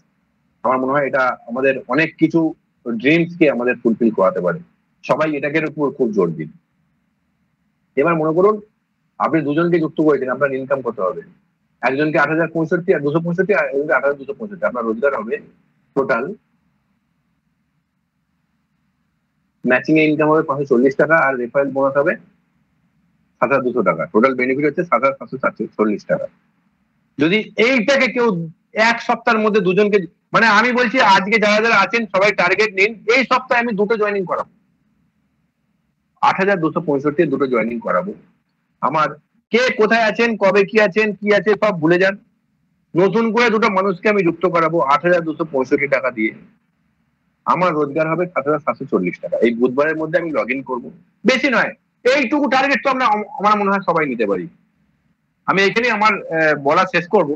আমার মনে হয় এটা আমাদের অনেক কিছু ড্রিমসকে আমাদের ফুলফিল করাতে পারে। সবাই এটাকে উপর খুব জোর দিন। এবার মনে করুন আপনি দুজনকে যুক্ত করেছেন, আপনার ইনকাম কত হবে? একজনকে 8,065 আর 265 আর একজনকে 8,265। আপনার রোজগার হবে টোটাল ম্যাচিং এ ইনকাম হবে 540 টাকা আর রেফারেল বোনাস হবে 7,200 টাকা। টোটাল বেনিফিট হচ্ছে 7,740 টাকা। যদি এইটাকে কেউ এক সপ্তাহের মধ্যে দুজনকে, মানে আমি বলছি আজকে যারা যারা আছেন সবাই টার্গেট নিন, এই সপ্তাহে আমি দুটো জয়েনিং করাবো, 8,265 দুটো জয়েনিং করাবো। আমার কে কোথায় আছেন, কবে কি আছেন, কি আছে সব ভুলে যান। নতুন করে দুটো মানুষকে আমি যুক্ত করাবো 8,265 টাকা দিয়ে। আমার রোজগার হবে 7,740 টাকা। এই বুধবারের মধ্যে আমি লগ ইন করবো। বেশি নয়, এইটুকু টার্গেট তো আমরা, আমার মনে হয় সবাই নিতে পারি। আমি এখানে আমার বলা শেষ করব,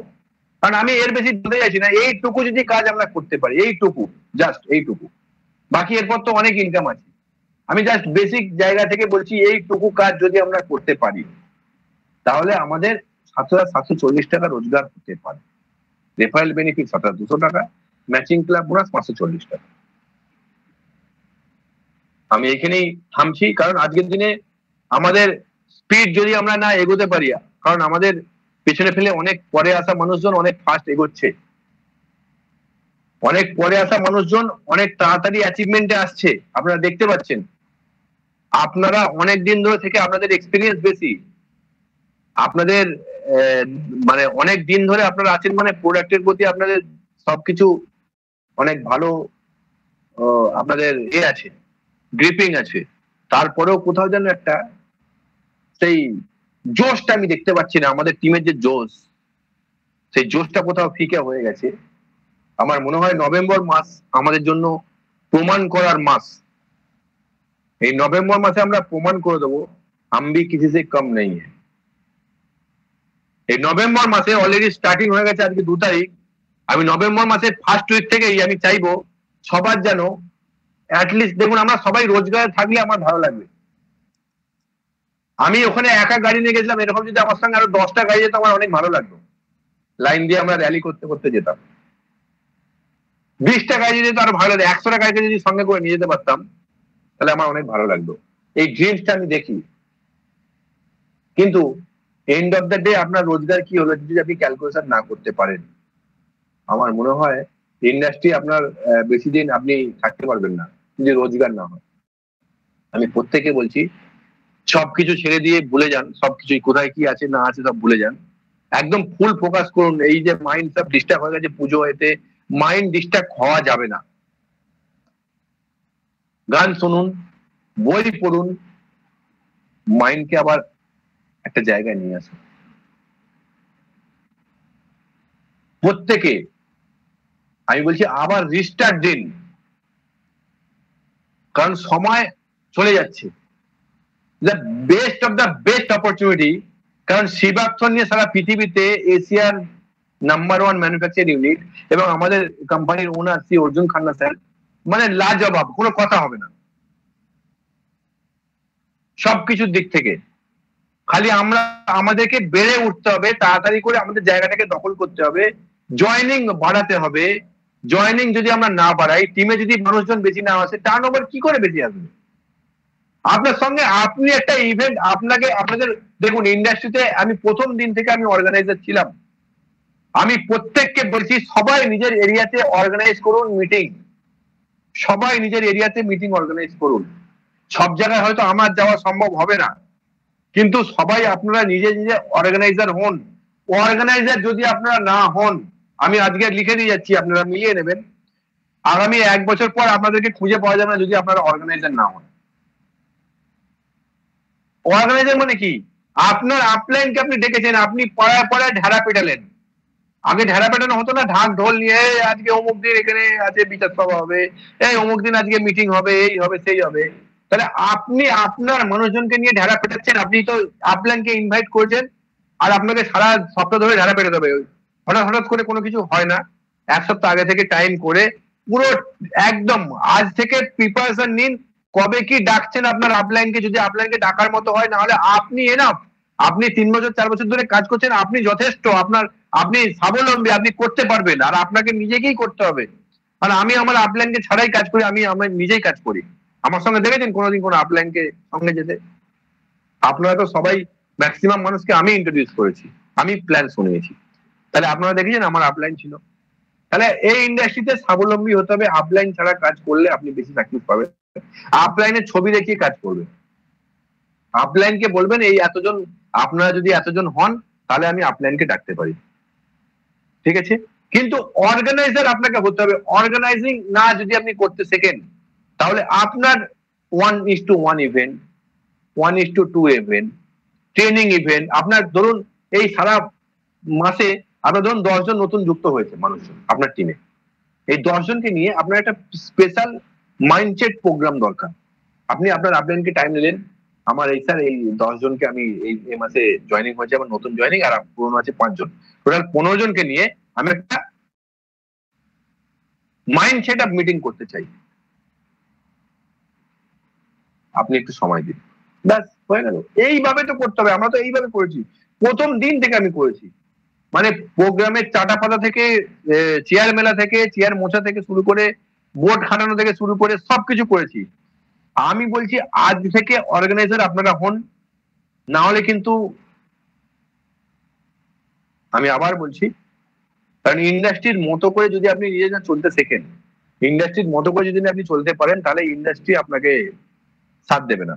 কারণ আমি এর বেশি বলতে চাইছি না। এইটুকু যদি কাজ আমরা করতে পারি, এইটুকু, জাস্ট এইটুকু, বাকি এরপর তো অনেক ইনকাম আছে। আমি জাস্ট বেসিক জায়গা থেকে বলছি, এইটুকু কাজ যদি আমরা করতে পারি তাহলে আমাদের 7,740 টাকা রোজগার হতে পারে। রেফারেল বেনিফিট 7,200 টাকা, ম্যাচিং ক্লাব বোনাস 540 টাকা। আমি এখানেই থামছি, কারণ আজকের দিনে আমাদের স্পিড যদি আমরা না এগোতে পারি, কারণ আমাদের পেছনে ফেলে অনেক পরে আসা মানুষজন অনেক ফাস্ট এগোচ্ছে, অনেক পরে আসা মানুষজন অনেক তাড়াতাড়ি অ্যাচিভমেন্টে আসছে। আপনারা দেখতে পাচ্ছেন, আপনারা অনেক দিন ধরে থেকে আপনাদের এক্সপিরিয়েন্স বেশি, আপনাদের মানে অনেক দিন ধরে আপনারা আছেন, মানে প্রোডাক্টের প্রতি আপনাদের সবকিছু অনেক ভালো, আপনাদের আছে, গ্রিপিং আছে। তারপরেও কোথাও যেন একটা সেই জোশটা আমি দেখতে পাচ্ছি না। আমাদের টিমের যে জোশ, সেই জোশটা কোথাও ফিকে হয়ে গেছে। আমার মনে হয় নভেম্বর মাস আমাদের জন্য প্রমাণ করার মাস। এই নভেম্বর মাসে আমরা প্রমাণ করে দেবো हम भी किसी से कम नहीं है। এই নভেম্বর মাসে অলরেডি স্টার্টিং হয়ে গেছে, আজকে 2 তারিখ। আমি নভেম্বর মাসের ফার্স্ট উইক থেকেই আমি চাইবো সবার যেন অ্যাটলিস্ট, দেখুন আমরা সবাই রোজগার থাকলে আমার ভালো লাগবে। আমি ওখানে একা গাড়ি নিয়ে গেছিলাম, এরকম যদি আমার সঙ্গে আরো 10টা গাড়ি যেত আমার অনেক ভালো লাগতো। লাইন দিয়ে আমরা র্যালি করতে করতে যেতাম। 20টা গাড়ি যেত আরো ভালো লাগতো। 100টা গাড়িকে যদি সঙ্গে করে নিয়ে যেতে পারতাম তাহলে আমার অনেক ভালো লাগতো। এই ড্রিমসটা আমি দেখি, কিন্তু এন্ড অফ দ্য ডে আপনার রোজগার কি হলো যদি আপনি ক্যালকুলেশন না করতে পারেন, আমার মনে হয় ইন্ডাস্ট্রি আপনার বেশি দিন আপনি থাকতে পারবেন না যদি রোজগার না হয়। আমি প্রত্যেকে বলছি, সবকিছু ছেড়ে দিয়ে ভুলে যান, সবকিছুই কোথায় কি আছে না আছে সব ভুলে যান, একদম ফুল ফোকাস করুন। এই যে মাইন্ড সব ডিস্টার্ব হয়ে গেছে পুজো, এতে মাইন্ড ডিস্টার্ব হওয়া যাবে না। গান শুনুন, বই পড়ুন, মাইন্ডকে আবার একটা জায়গায় নিয়ে আসুন। প্রত্যেকে আমি বলছি আবার রিস্টার্ট দিন, কারণ সময় চলে যাচ্ছে। The best of the best opportunity, কারণ শিবাক্ষর নিয়ে সারা পৃথিবীতে এশিয়ার নাম্বার 1 ম্যানুফ্যাকচার ইউনিট, এবং আমাদের কোম্পানির ওনার শ্রী অর্জুন খান্না স্যার, মানে লাজবাব, কোনো কথা হবে না সবকিছুর দিক থেকে। খালি আমরা আমাদেরকে বেড়ে উঠতে হবে, তাড়াতাড়ি করে আমাদের জায়গাটাকে দখল করতে হবে, জয়েনিং বাড়াতে হবে। জয়েনিং যদি আমরা না বাড়াই, টিমে যদি মানুষজন বেশি না আসে, টার্নওভার কি করে বেশি আসবে? আপনার সঙ্গে আপনি একটা ইভেন্ট, আপনাকে আপনাদের দেখুন ইন্ডাস্ট্রিতে আমি প্রথম দিন থেকে আমি অর্গানাইজার ছিলাম। আমি প্রত্যেককে বলছি সবাই নিজের এরিয়াতে অর্গানাইজ করুন মিটিং, সবাই নিজের এরিয়াতে মিটিং অর্গানাইজ করুন। সব জায়গায় হয়তো আমার যাওয়া সম্ভব হবে না, কিন্তু সবাই আপনারা নিজে নিজে অর্গানাইজার হন। অর্গানাইজার যদি আপনারা না হন, আমি আজকে লিখে দিয়ে যাচ্ছি, আপনারা মিলিয়ে নেবেন, আগামী 1 বছর পর আপনাদেরকে খুঁজে পাওয়া যাবে না যদি আপনারা অর্গানাইজার না হন। অর্গানাইজার মানে কি? আপনার আপলাইনকে আপনি ডেকেছেন, আপনি পাড়ায় পাড়ায় ঢেড়া পেটালেন। আগে ঢেড়া পেটানো হতো না, ঢাক ঢোল নিয়ে আজকে অমুক দিন এখানে আছে বিচার সভা হবে, এই অমুক দিন আজকে মিটিং হবে, এই হবে সেই হবে। তাহলে আপনি আপনার মানুষজনকে নিয়ে ঢেড়া পেটাচ্ছেন, আপনি তো আপলাইনকে ইনভাইট করছেন, আর আপনাকে সারা সপ্তাহ ধরে ঢেড়া পেটাতে হবে। হঠাৎ হঠাৎ করে কোনো কিছু হয় না। 1 সপ্তাহ আগে থেকে টাইম করে পুরো একদম আজ থেকে প্রিপারেশন নিন, কবে কি ডাকছেন আপনার আপলাইনকে। যদি আপলাইনকে ডাকার মতো হয়, না হলে আপনি এনাফ। আপনি 3 বছর 4 বছর ধরে কাজ করছেন, আপনি যথেষ্ট, আপনি স্বাবলম্বী, আপনি করতে পারবেন, আর আপনাকে নিজেকেই করতে হবে। আর আমি আমার আপলাইনকে ছাড়াই কাজ করি, আমি আমার নিজেই কাজ করি। আমার সঙ্গে দেখেছেন কোনোদিন কোনো আপলাইনকে সঙ্গে যেতে? আপনারা তো সবাই ম্যাক্সিমাম মানুষকে আমি ইন্ট্রোডিউস করেছি, আমি প্ল্যান শুনিয়েছি। তাহলে আপনারা দেখেছেন আমার আপলাইন ছিল। তাহলে এই ইন্ডাস্ট্রিতে স্বাবলম্বী হতে হবে, আপলাইন ছাড়া কাজ করলে আপনি বেশি সাকসেস পাবেন। আপলাইনের ছবি দেখিয়ে কাজ করবেন, আপলাইনকে বলবেন এই এতজন, আপনারা যদি এতজন হন তাহলে আমি আপলাইনকে ডাকতে পারি, ঠিক আছে। কিন্তু অর্গানাইজার আপনাকে হতে হবে। অর্গানাইজিং না যদি আপনি করতে শেখেন তাহলে আপনার 1:1 ইভেন্ট, 1:2 ইভেন্ট, ট্রেনিং ইভেন্ট, আপনার ধরুন এই সারা মাসে আপনার ধরুন 10 জন নতুন যুক্ত হয়েছে মানুষজন আপনার টিমে, এই 10 জনকে নিয়ে আপনার একটা স্পেশাল মাইন্ডসেট প্রোগ্রাম দরকার। আপনি আপনার আপলাইনকে টাইম নিলেন, আমার এই স্যার এই 10 জনকে আমি এই মাসে জয়েনিং হয়েছে, আমার নতুন জয়েনিং, আর পুরনো আছে 5 জন, টোটাল 15 জনকে নিয়ে আমি একটা মাইন্ড সেট আপ মিটিং করতে চাই, আপনি একটু সময় দিন, ব্যাস হয়ে গেল। এইভাবে তো করতে হবে, আমরা তো এইভাবে করেছি, প্রথম দিন থেকে আমি করেছি। মানে প্রোগ্রামের চাটা পাতা থেকে, চেয়ার মেলা থেকে, চেয়ার মোছা থেকে শুরু করে, বোর্ড খাটানো থেকে শুরু করে সবকিছু করেছি। আমি বলছি আজ থেকে অর্গানাইজার আপনারা হন, না হলে কিন্তু, আমি আবার বলছি, কারণ ইন্ডাস্ট্রির মতো করে যদি আপনি নিজেরা চলতে শেখেন, ইন্ডাস্ট্রির মতো করে যদি আপনি চলতে পারেন, তাহলে ইন্ডাস্ট্রি আপনাকে সাথ দেবে না।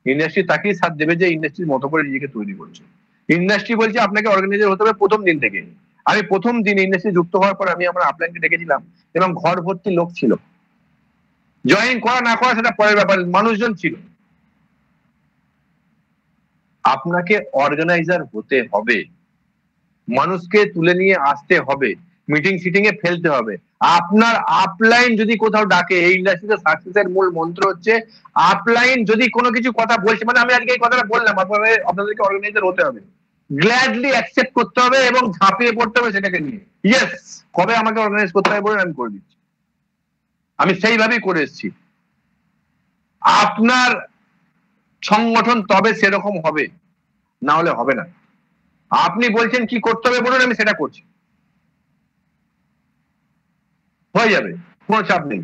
ইন্ডাস্ট্রি তাকেই সাথ দেবে যে ইন্ডাস্ট্রির মতো করে নিজেকে তৈরি করছে। ইন্ডাস্ট্রি বলছে আপনাকে অর্গানাইজার হতে হবে প্রথম দিন থেকে। আমি প্রথম দিন ইন্ডাস্ট্রি যুক্ত হওয়ার পর আমি আমার আপলাইনকে ডেকেছিলাম এবং ঘর ভর্তি লোক ছিল, জয়েন করা না করা সেটা পরের ব্যাপার, মানুষজন ছিল। আপনাকে অর্গানাইজার হতে হবে, মানুষকে তুলে নিয়ে আসতে হবে, মিটিং সিটিং এ ফেলতে হবে। আপনার আপলাইন যদি কোথাও ডাকে, এই ইন্ডাস্ট্রিতে সাকসেসের মূল মন্ত্র হচ্ছে আপলাইন যদি কোনো কিছু কথা বলছে, মানে আমি আজকে এই কথাটা বললাম, আপনাদেরকে অর্গানাইজার হতে হবে, গ্ল্যাডলি অ্যাকসেপ্ট করতে হবে এবং ঝাঁপিয়ে পড়তে হবে সেটাকে নিয়ে। ইয়েস, কবে আমাকে অর্গানাইজ করতে হবে বলে আমি করে দিচ্ছি, আমি সেইভাবেই করে এসেছি। আপনার সংগঠন তবে সেরকম হবে, না হলে হবে না। আপনি বলছেন কি করতে হবে বলুন, আমি সেটা করছি, হয়ে যাবে, কোনো চাপ নেই।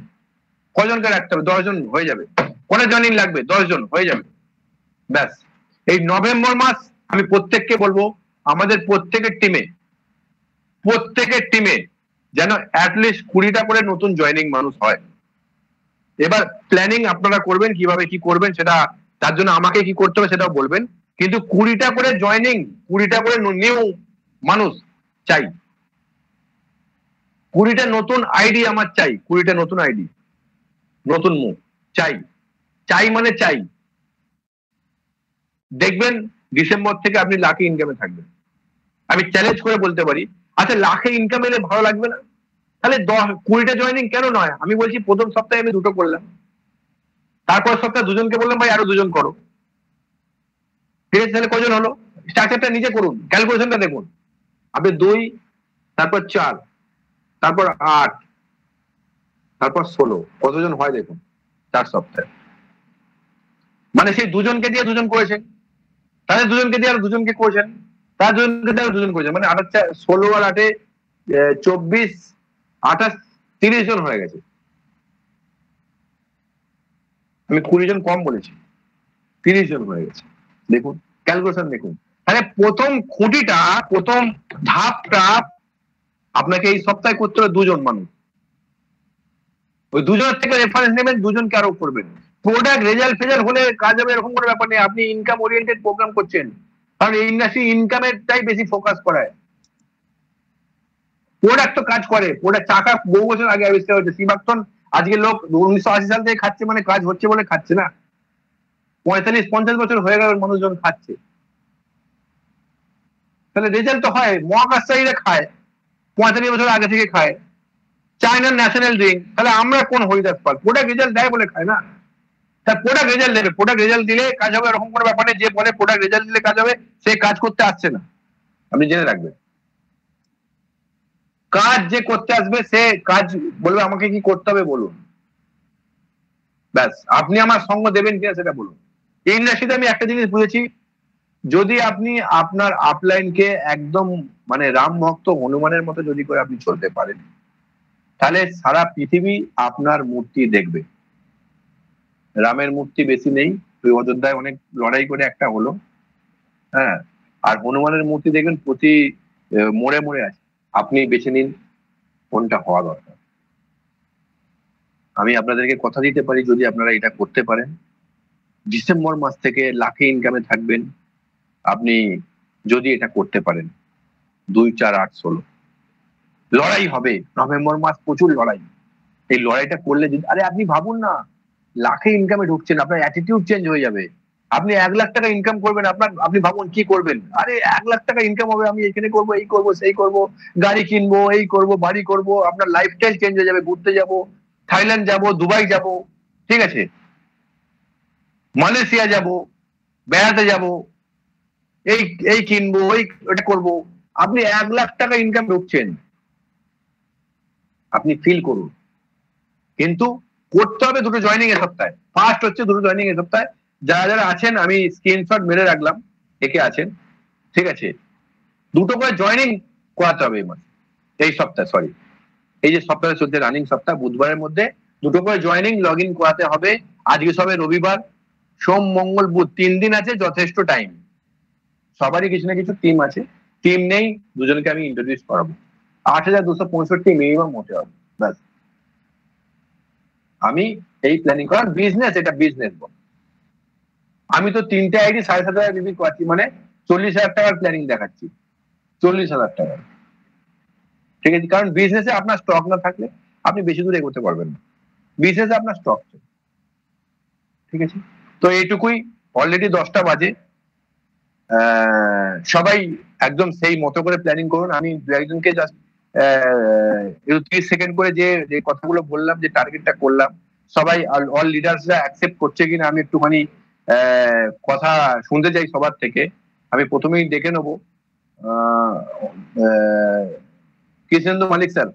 কজনকে রাখতে হবে? 10 জন হয়ে যাবে। কটা জয়েনিং লাগবে? 10 জন হয়ে যাবে, ব্যাস। এই নভেম্বর মাস আমি প্রত্যেককে বলবো আমাদের প্রত্যেকের টিমে যেন অ্যাটলিস্ট 20টা করে নতুন জয়েনিং মানুষ হয়। এবার প্ল্যানিং আপনারা করবেন, কিভাবে কি করবেন সেটা, তার জন্য আমাকে কি করতে হবে সেটাও বলবেন, কিন্তু 20টা করে জয়েনিং, 20টা করে নিউ মানুষ চাই, 20টা নতুন আইডি আমার চাই, 20টা নতুন আইডি, নতুন মুখ চাই, চাই মানে চাই। দেখবেন ডিসেম্বর থেকে আপনি লাখে ইনকামে থাকবেন। আমি চ্যালেঞ্জ করে বলতে পারি, আচ্ছা লাখে ইনকাম এলে ভালো লাগবে না? তাহলে 20টা জয়েনিং কেন নয়? আমি বলছি প্রথম সপ্তাহে আমি 2টো করলাম, তারপর সপ্তাহে 2জনকে বললাম ভাই আরো 2জন করো, ঠিক আছে? তাহলে কজন হলো? স্ট্রাকচারটা নিজে করুন, ক্যালকুলেশনটা দেখুন। আপনি 2, তারপর 4, তারপর 8, তারপর 16, কতজন হয় দেখুন 4 সপ্তাহে। মানে সেই 2জনকে দিয়ে 2জন করেছেন, তাহলে 2জনকে দিয়ে আরো 2জনকে করেছেন, তার 2জনকে দিয়ে আরো 2জন করেছেন, মানে 16 আর 8 24, 28, 30 জন হয়ে গেছে। আমি 20 জন কম বলেছি, 30 জন হয়ে গেছে। দেখুন ক্যালকুলেশন দেখুন। তাহলে প্রথম খুঁটিটা, প্রথম ধাপটা আপনাকে এই সপ্তাহে করতে হবে 2জন মানুষ। ওই 2জনের থেকে রেফারেন্স নেবেন, 2জনকে আরো করবেন। প্রোডাক্ট রেজাল্ট ফেজাল্ট হলে কাজ হবে এরকম কোনো ব্যাপার নেই, আপনি ইনকাম ওরিয়েন্টেড প্রোগ্রাম করছেন, কারণ এই ইন্ডাস্ট্রি ইনকামেরটাই বেশি ফোকাস করায়। প্রোডাক্ট তো কাজ করে, প্রোডাক্ট চাকা বহু বছর আগে আবিষ্কার হয়েছে। সিবাক্টন আজকে লোক 1980 সাল থেকে খাচ্ছে, মানে কাজ হচ্ছে বলে খাচ্ছে না, 45-50 বছর হয়ে গেল মানুষজন খাচ্ছে। তাহলে রেজাল্ট তো হয়, মহাকাশচারীরা খায়, 45 বছর আগে থেকে খায়, চায়নার ন্যাশনাল ড্রিঙ্ক। তাহলে আমরা কোন হরিদাস পাল? প্রোডাক্ট রেজাল্ট দেয় বলে খায় না, তার প্রোডাক্ট রেজাল্ট দেবে, প্রোডাক্ট রেজাল্ট দিলে কাজ হবে এরকম কোনো ব্যাপার নেই। যে বলে প্রোডাক্ট রেজাল্ট দিলে কাজ হবে সে কাজ করতে আসছে না, আপনি জেনে রাখবেন। কাজ যে করতে আসবে সে কাজ বলবে আমাকে কি করতে হবে বলুন, ব্যাস। আপনি আমার সঙ্গ দেবেন কিনা সেটা বলুন। এই ইন্ডাস্ট্রিতে আমি একটা জিনিস বুঝেছি, যদি আপনি আপনার আপলাইনকে একদম মানে রাম ভক্ত হনুমানের মতো যদি করে আপনি চলতে পারেন, তাহলে সারা পৃথিবী আপনার মূর্তি দেখবে। রামের মূর্তি বেশি নেই, ওই অযোধ্যায় অনেক লড়াই করে একটা হলো, হ্যাঁ, আর হনুমানের মূর্তি দেখবেন প্রতি মোড়ে মোড়ে আছে, আপনি বেছে নিন কোনটা হওয়া দরকার। আমি আপনাদেরকে কথা দিতে পারি, যদি আপনারা এটা করতে পারেন, ডিসেম্বর মাস থেকে লাখে ইনকামে থাকবেন আপনি, যদি এটা করতে পারেন। 2, 4, 8, 16 লড়াই হবে, নভেম্বর মাস প্রচুর লড়াই। এই লড়াইটা করলে যদি, আরে আপনি ভাবুন না, লাখে ইনকামে ঢুকছেন, আপনার অ্যাটিটিউড চেঞ্জ হয়ে যাবে। আপনি 1 লাখ টাকা ইনকাম করবেন, আপনি ভাবুন কি করবেন। আরে 1 লাখ টাকা ইনকাম হবে, আমি এখানে করবো, এই করবো, সেই করবো, গাড়ি কিনবো, এই করবো, বাড়ি করবো, আপনার লাইফস্টাইল চেঞ্জ হয়ে যাবে, ঘুরতে যাব, থাইল্যান্ড যাব, দুবাই যাব, ঠিক আছে, মালয়েশিয়া যাব, বেড়াতে যাব, এই এই কিনবো, এই এটা করবো। আপনি 1 লাখ টাকা ইনকাম ঢুকছেন, আপনি ফিল করুন। কিন্তু করতে হবে দুটো জয়েনিং এ সপ্তাহে। ফার্স্ট হচ্ছে দুটো জয়েনিং এ সপ্তাহে। যারা যারা আছেন আমি স্ক্রিনশট মেরে রাখলাম, একে আছেন, ঠিক আছে, দুটো করে জয়েনিং করাতে হবে এই সপ্তাহে, সরি, এই যে সপ্তাহে চলছে রানিং সপ্তাহ, বুধবারের মধ্যে দুটো করে জয়েনিং লগ ইন করাতে হবে। আজকে সবে রবিবার, সোম মঙ্গল বুধ 3 দিন আছে, যথেষ্ট টাইম। সবারই কিছু না কিছু টিম আছে, টিম নেই, দুজনকে আমি ইন্ট্রোডিউস করাবো। 8,265 মিনিমাম হতে হবে, ব্যাস। আমি এই প্ল্যানিং করার বিজনেস, এটা বিজনেস বল। আমি তো 3টে আইডি 7,500 বিক্রি করছি, মানে 40,000 টাকার প্ল্যানিং দেখাচ্ছি, 40,000 টাকা, ঠিক আছে। কারণ বিজনেসে আপনার স্টক না থাকলে আপনি বেশি দূর এগোতে পারবেন না। বিজনেসে আপনার স্টক, ঠিক আছে। তো এইটুকুই, অলরেডি 10টা বাজে। সবাই একদম সেই মতো করে প্ল্যানিং করুন। আমি দু একজনকে জাস্ট 30 সেকেন্ড করে যে কথাগুলো বললাম, যে টার্গেটটা করলাম, সবাই অল লিডার্সরা অ্যাকসেপ্ট করছে কিনা আমি একটুখানি কথা শুনতে চাই সবার থেকে। আমি প্রথমেই ডেকে নেবো কৃষ্ণেন্দু মালিক স্যার।